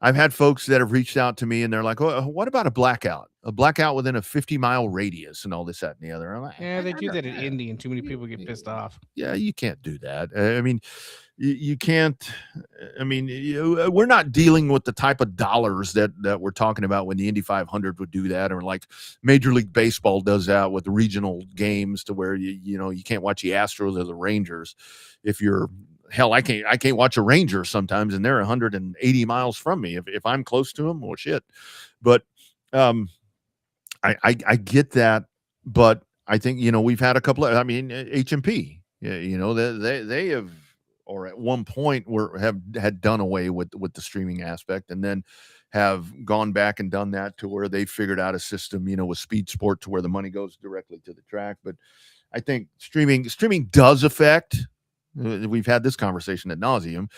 I've had folks that have reached out to me and they're like, "Oh, what about a blackout? A blackout within a 50-mile radius and all this, that, and the other." I'm like, Yeah, they do that at Indy, and too many people get pissed off. yeah, you can't do that. I mean, you can't. I mean, we're not dealing with the type of dollars that we're talking about when the Indy 500 would do that, or like Major League Baseball does that with the regional games, to where you can't watch the Astros or the Rangers if you're. Hell, I can't watch a Ranger sometimes, and they're 180 miles from me. If I'm close to them, well, shit. But I get that, but I think we've had a couple of. I mean, HMP, they have, or at one point had done away with the streaming aspect, and then have gone back and done that to where they figured out a system, with Speed Sport, to where the money goes directly to the track. But I think streaming does affect. We've had this conversation ad nauseum,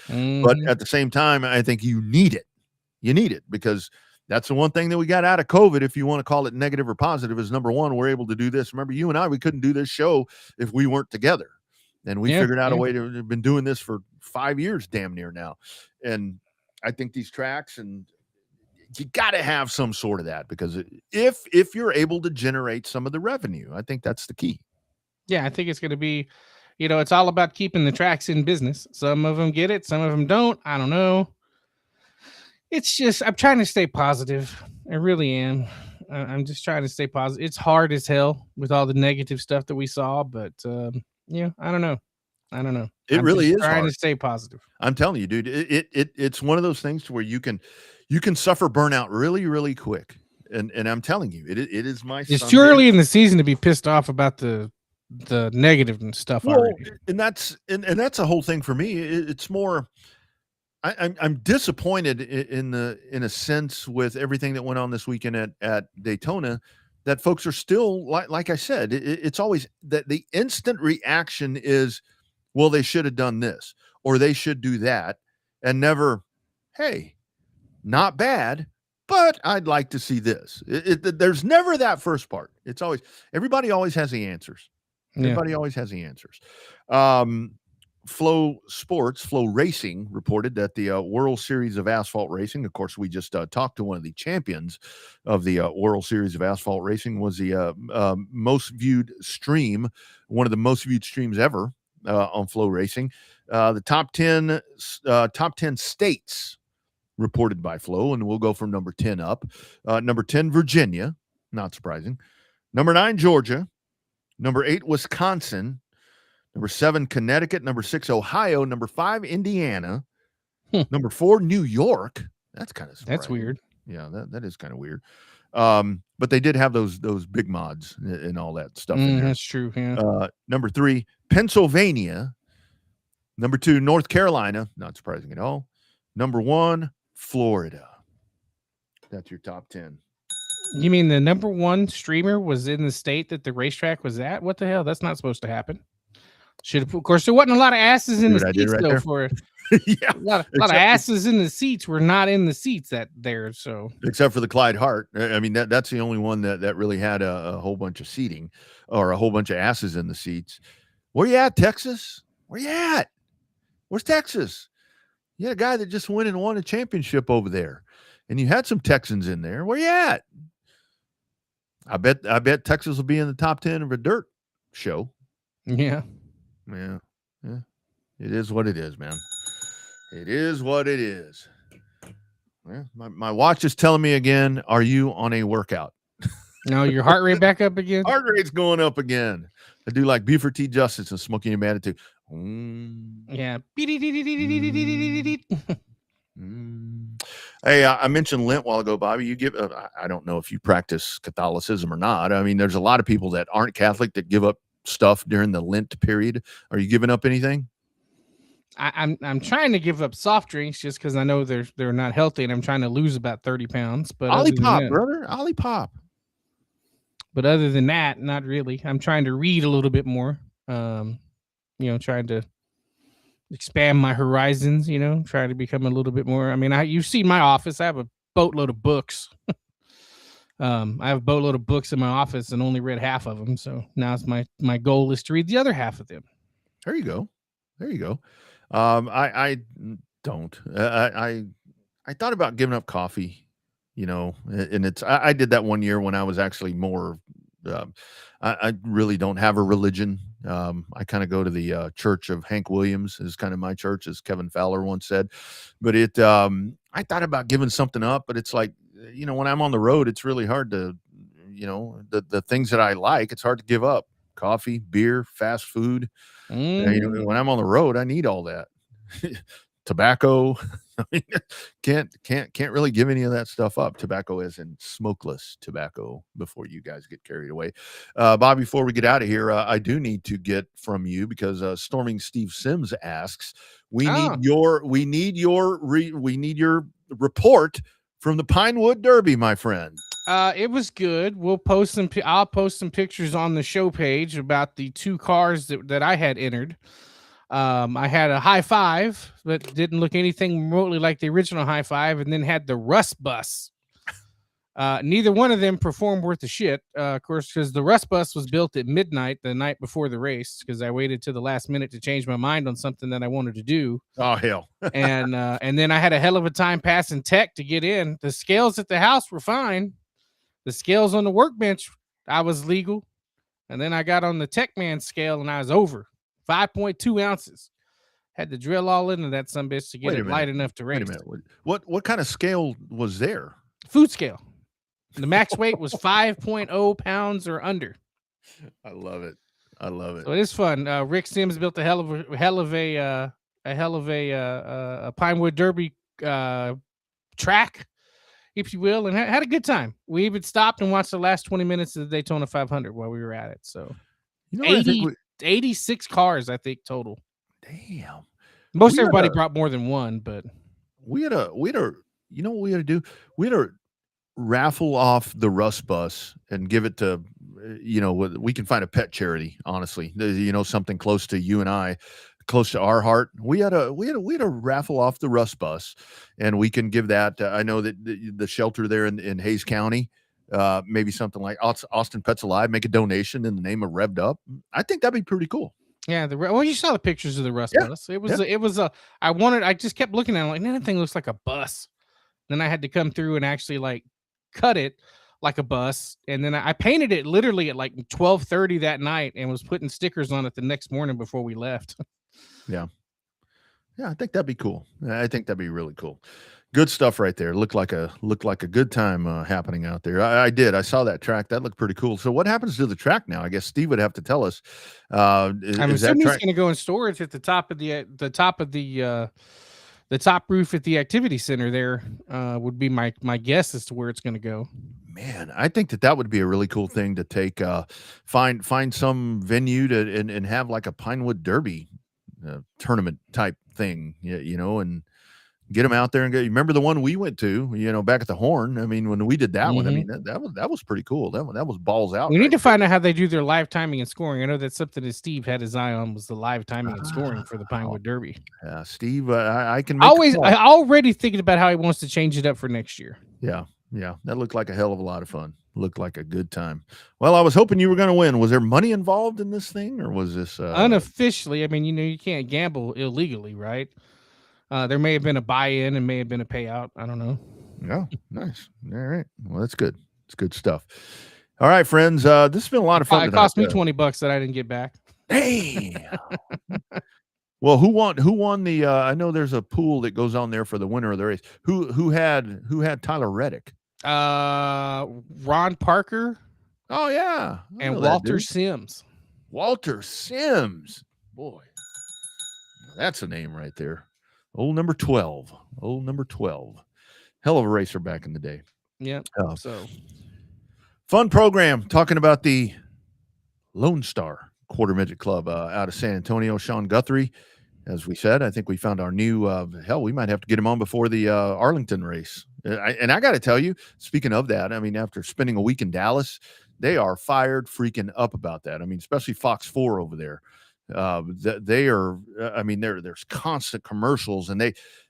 but at the same time, I think you need it. You need it because that's the one thing that we got out of COVID, if you want to call it negative or positive, is number one, we're able to do this. Remember, you and I, we couldn't do this show if we weren't together. And we figured out a way to have been doing this for 5 years, damn near now. And I think these tracks, and you got to have some sort of that, because if you're able to generate some of the revenue, I think that's the key. Yeah, I think it's going to be, it's all about keeping the tracks in business. Some of them get it, some of them don't. I don't know. It's just, I'm trying to stay positive. I really am. I'm just trying to stay positive. It's hard as hell with all the negative stuff that we saw, but I don't know. It really is trying hard to stay positive. I'm telling you, dude, it's one of those things to where you can suffer burnout really, really quick. And I'm telling you, it is my. It's too early in the season to be pissed off about the negative and stuff already. And that's a whole thing for me. It's more. I'm disappointed in a sense with everything that went on this weekend at Daytona, that folks are still like I said, it's always that the instant reaction is, well, they should have done this or they should do that, and never, hey, not bad, but I'd like to see this. There's never that first part. It's always, everybody always has the answers. Everybody always has the answers. Flow Racing reported that the World Series of Asphalt Racing, of course, we just talked to one of the champions of the World Series of Asphalt Racing, was the most viewed stream, one of the most viewed streams ever on Flow Racing. The top 10 states reported by Flow, and we'll go from number 10 up. Number 10, Virginia, not surprising. Number 9, Georgia. Number 8, Wisconsin. Number 7, Connecticut. Number 6, Ohio. Number 5, Indiana. Number 4, New York. That's kind of surprising. That's weird. Yeah, that is kind of weird. But they did have those big mods and all that stuff in there. That's true. Yeah. Number 3, Pennsylvania. Number 2, North Carolina. Not surprising at all. Number 1, Florida. That's your top 10. You mean the number 1 streamer was in the state that the racetrack was at? What the hell? That's not supposed to happen. Of course, there wasn't a lot of asses in the seats right though. There. For yeah, a lot of asses in the seats were not in the seats there. So except for the Clyde Hart, I mean that's the only one that really had a whole bunch of seating or a whole bunch of asses in the seats. Where you at, Texas? Where you at? Where's Texas? You had a guy that just went and won a championship over there, and you had some Texans in there. Where you at? I bet Texas will be in the top 10 of a dirt show. Yeah. It is what it is, man. It is what it is. Well, my watch is telling me again, are you on a workout? No, your heart rate back up again? Heart rate's going up again. I do like Buford T. Justice and Smoking and Attitude. Yeah. Hey, I mentioned Lent a while ago, Bobby. You give, I don't know if you practice Catholicism or not. I mean, there's a lot of people that aren't Catholic that give up stuff during the Lent period. Are you giving up anything? I'm trying to give up soft drinks just because I know they're not healthy, and I'm trying to lose about 30 pounds. But Olipop, brother, Olipop. But other than that, not really. I'm trying to read a little bit more. Trying to expand my horizons. Try to become a little bit more. I mean, you've seen my office. I have a boatload of books. I have a boatload of books in my office and only read half of them. So now it's my goal is to read the other half of them. There you go. There you go. I don't. I thought about giving up coffee, and I did that one year when I was actually more. I really don't have a religion. I kind of go to the Church of Hank Williams is kind of my church, as Kevin Fowler once said. But I thought about giving something up, but it's like, when I'm on the road, it's really hard to, the things that I like, it's hard to give up. Coffee, beer, fast food. When I'm on the road, I need all that. Tobacco. can't really give any of that stuff up. Tobacco as in smokeless tobacco, before you guys get carried away. Bob, before we get out of here, I do need to get from you, because Storming Steve Sims asks, we need your report from the Pinewood Derby, my friend. It was good. I'll post some pictures on the show page about the 2 cars that I had entered. I had a high five that didn't look anything remotely like the original high five, and then had the RUSS bus. Neither one of them performed worth a shit, of course, because the RUSS bus was built at midnight the night before the race, because I waited to the last minute to change my mind on something that I wanted to do. Oh, hell. and then I had a hell of a time passing tech to get in. The scales at the house were fine. The scales on the workbench, I was legal. And then I got on the tech man scale and I was over 5.2 ounces. Had to drill all into that sumbitch to get it light enough to race. Wait a minute. What kind of scale was there? Food scale. The max weight was 5.0 pounds or under. I love it. So it is fun. Rick Sims built a hell of a Pinewood Derby track, if you will, and had a good time. We even stopped and watched the last 20 minutes of the Daytona 500 while we were at it. So 86 cars, I think, total. Damn. Most everybody brought more than one, but we had a you know what we had to do? We had to raffle off the RUSS bus and give it to, we can find a pet charity, honestly, something close to you and I, close to our heart. We had a raffle off the RUSS bus, and we can give that. I know that the shelter there in Hayes County, maybe something like Austin Pets Alive, make a donation in the name of Revved Up. I think that'd be pretty cool. Yeah, you saw the pictures of the RUSS bus. I just kept looking at it like, man, that thing looks like a bus. Then I had to come through and actually cut it like a bus, and then I painted it literally at 12:30 that night and was putting stickers on it the next morning before we left. Yeah, I think that'd be cool. I think that'd be really cool. Good stuff right there. Looked like a good time happening out there. I saw that track. That looked pretty cool. So what happens to the track now? I guess Steve would have to tell us. I'm assuming it's going to go in storage at the top of the top roof at the activity center. There would be my guess as to where it's going to go. Man, I think that would be a really cool thing to take. Find some venue and have like a Pinewood Derby tournament type thing, and get them out there and go. You remember the one we went to, back at the Horn? I mean, when we did that one, I mean, that was pretty cool. That was balls out. We need to find out how they do their live timing and scoring. I know that's something that Steve had his eye on, was the live timing and scoring for the Pinewood Derby. Yeah, Steve, I can I already thinking about how he wants to change it up for next year. Yeah, that looked like a hell of a lot of fun. Looked like a good time. Well, I was hoping you were going to win. Was there money involved in this thing, or was this unofficially? I mean, you can't gamble illegally, right? There may have been a buy-in and may have been a payout. I don't know. Yeah, nice. All right. Well, that's good. It's good stuff. All right, friends. This has been a lot of fun. It cost me $20 that I didn't get back. Hey. Well, who won the? I know there's a pool that goes on there for the winner of the race. Who had Tyler Reddick? Ron Parker. Oh yeah, and Walter Sims. Walter Sims, boy, that's a name right there. Old number 12. Hell of a racer back in the day. Yeah. So fun program talking about the Lone Star Quarter Midget Club out of San Antonio. Sean Guthrie, as we said, I think we found our new we might have to get him on before the Arlington race. And I got to tell you, speaking of that, I mean, after spending a week in Dallas, they are fired freaking up about that. I mean, especially Fox 4 over there. They are, I mean, there's constant commercials, and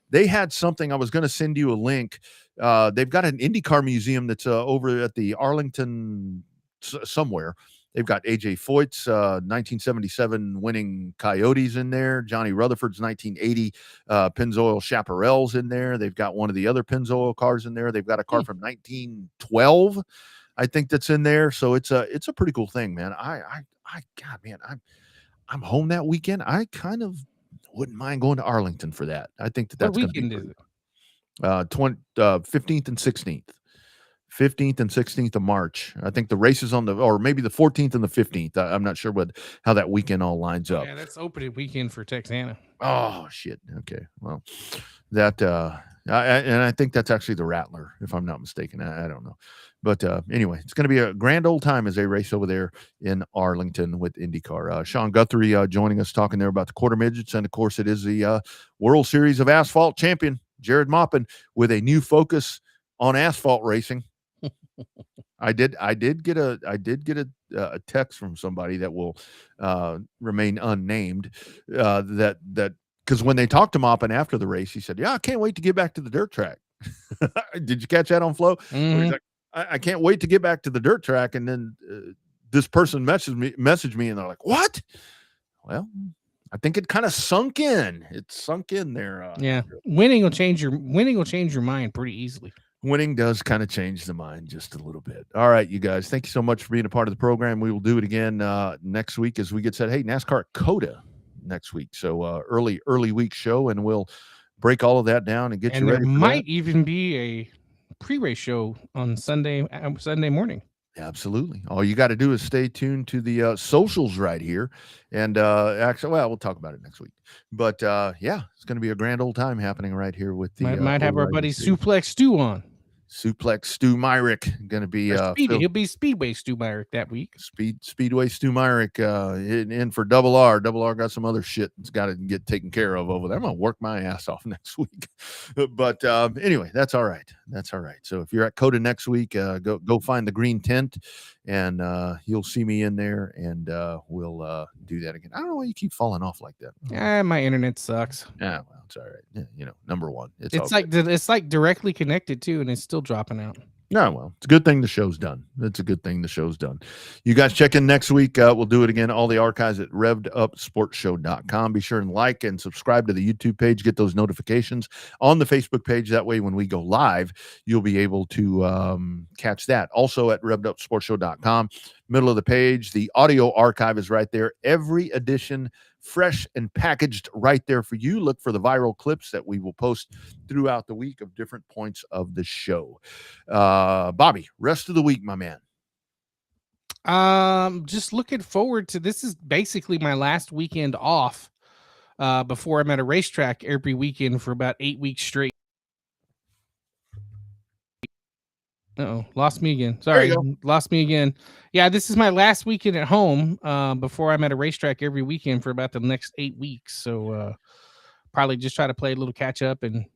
they had something. I was going to send you a link. They've got an IndyCar museum that's over at the Arlington somewhere. They've got AJ Foyt's 1977 winning Coyotes in there. Johnny Rutherford's 1980 Pennzoil Chaparrals in there. They've got one of the other Pennzoil cars in there. They've got a car from 1912, I think, that's in there. So it's a pretty cool thing, man. God, man, I'm home that weekend. I kind of wouldn't mind going to Arlington for that. I think that's going to be weekend is it? 15th and 16th. 15th and 16th of March. I think the race is or maybe the 14th and the 15th. I'm not sure how that weekend all lines up. Yeah, that's opening weekend for Texana. Oh, shit. Okay. Well, that, and I think that's actually the Rattler, if I'm not mistaken. I don't know. But anyway, it's going to be a grand old time as they race over there in Arlington with IndyCar. Sean Guthrie joining us, talking there about the quarter midgets. And of course, it is the World Series of Asphalt champion, Jared Maupin, with a new focus on asphalt racing. I did get a text from somebody that will remain unnamed, that because when they talked to Maupin after the race, he said, "Yeah, I can't wait to get back to the dirt track." Did you catch that on Flow? Mm-hmm. He's like, I can't wait to get back to the dirt track. And then this person messaged me, and they're like, "What?" Well, I think it kind of sunk in. It sunk in there. Yeah, winning will change your mind pretty easily. Winning does kind of change the mind just a little bit. All right, you guys, thank you so much for being a part of the program. We will do it again next week as we get set. Hey, NASCAR at COTA next week. So early week show, and we'll break all of that down and get you ready. There might even be a pre-race show on Sunday morning. Absolutely. All you got to do is stay tuned to the socials right here. And actually, well, we'll talk about it next week. But yeah, it's going to be a grand old time happening right here with the. Might have our buddy Suplex Stu on. Suplex Stu Myrick going to be he'll be Speedway Stu Myrick that week. Speedway Stu Myrick in for Double R. Double R got some other shit that's got to get taken care of over there. I'm gonna work my ass off next week, but anyway, that's all right. That's all right. So if you're at COTA next week, go find the green tent, and you'll see me in there, and we'll do that again. I don't know why you keep falling off like that. My internet sucks. Yeah, well, it's all right. Yeah, you know, number one, it's like directly connected too, and it's still dropping out. No, well, it's a good thing the show's done. It's a good thing the show's done. You guys check in next week. We'll do it again. All the archives at revedupsportshow.com. Be sure and like and subscribe to the YouTube page. Get those notifications on the Facebook page. That way, when we go live, you'll be able to catch that. Also at revedupsportshow.com. Middle of the page, the audio archive is right there. Every edition fresh and packaged right there for you. Look for the viral clips that we will post throughout the week of different points of the show. Bobby, rest of the week, my man. Just looking forward to this. Is basically my last weekend off before I'm at a racetrack every weekend for about 8 weeks straight. Lost me again. Sorry, lost me again. Yeah, this is my last weekend at home before I'm at a racetrack every weekend for about the next 8 weeks. So probably just try to play a little catch up and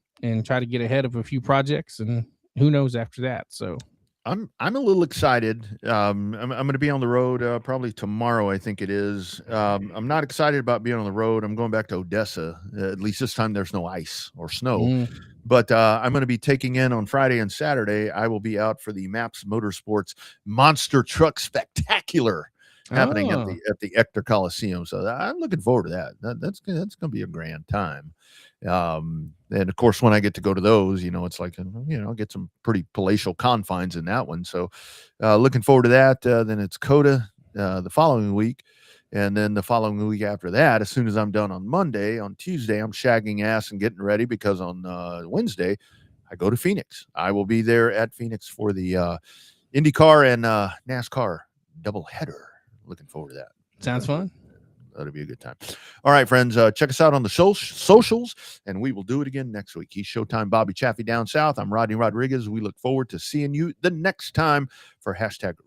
try to get ahead of a few projects, and who knows after that. So I'm a little excited. I'm going to be on the road probably tomorrow, I think it is. I'm not excited about being on the road. I'm going back to Odessa. At least this time there's no ice or snow. But I'm going to be taking in on Friday and Saturday. I will be out for the MAPS Motorsports Monster Truck Spectacular happening at the Ector Coliseum. So I'm looking forward to that. That's going to be a grand time. And of course, when I get to go to those, it's like, I'll get some pretty palatial confines in that one. So looking forward to that. Then it's COTA the following week. And then the following week after that, as soon as I'm done on Monday, on Tuesday, I'm shagging ass and getting ready, because on Wednesday, I go to Phoenix. I will be there at Phoenix for the IndyCar and NASCAR doubleheader. Looking forward to that. Sounds fun. That'll be a good time. All right, friends, check us out on the socials, and we will do it again next week. He's Showtime Bobby Chaffee down south. I'm Rodney Rodriguez. We look forward to seeing you the next time for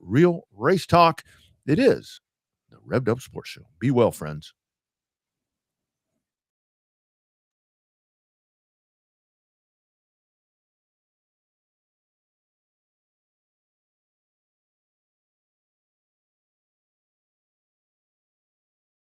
#Real Race Talk. It is the Revved Up Sports Show. Be well, friends.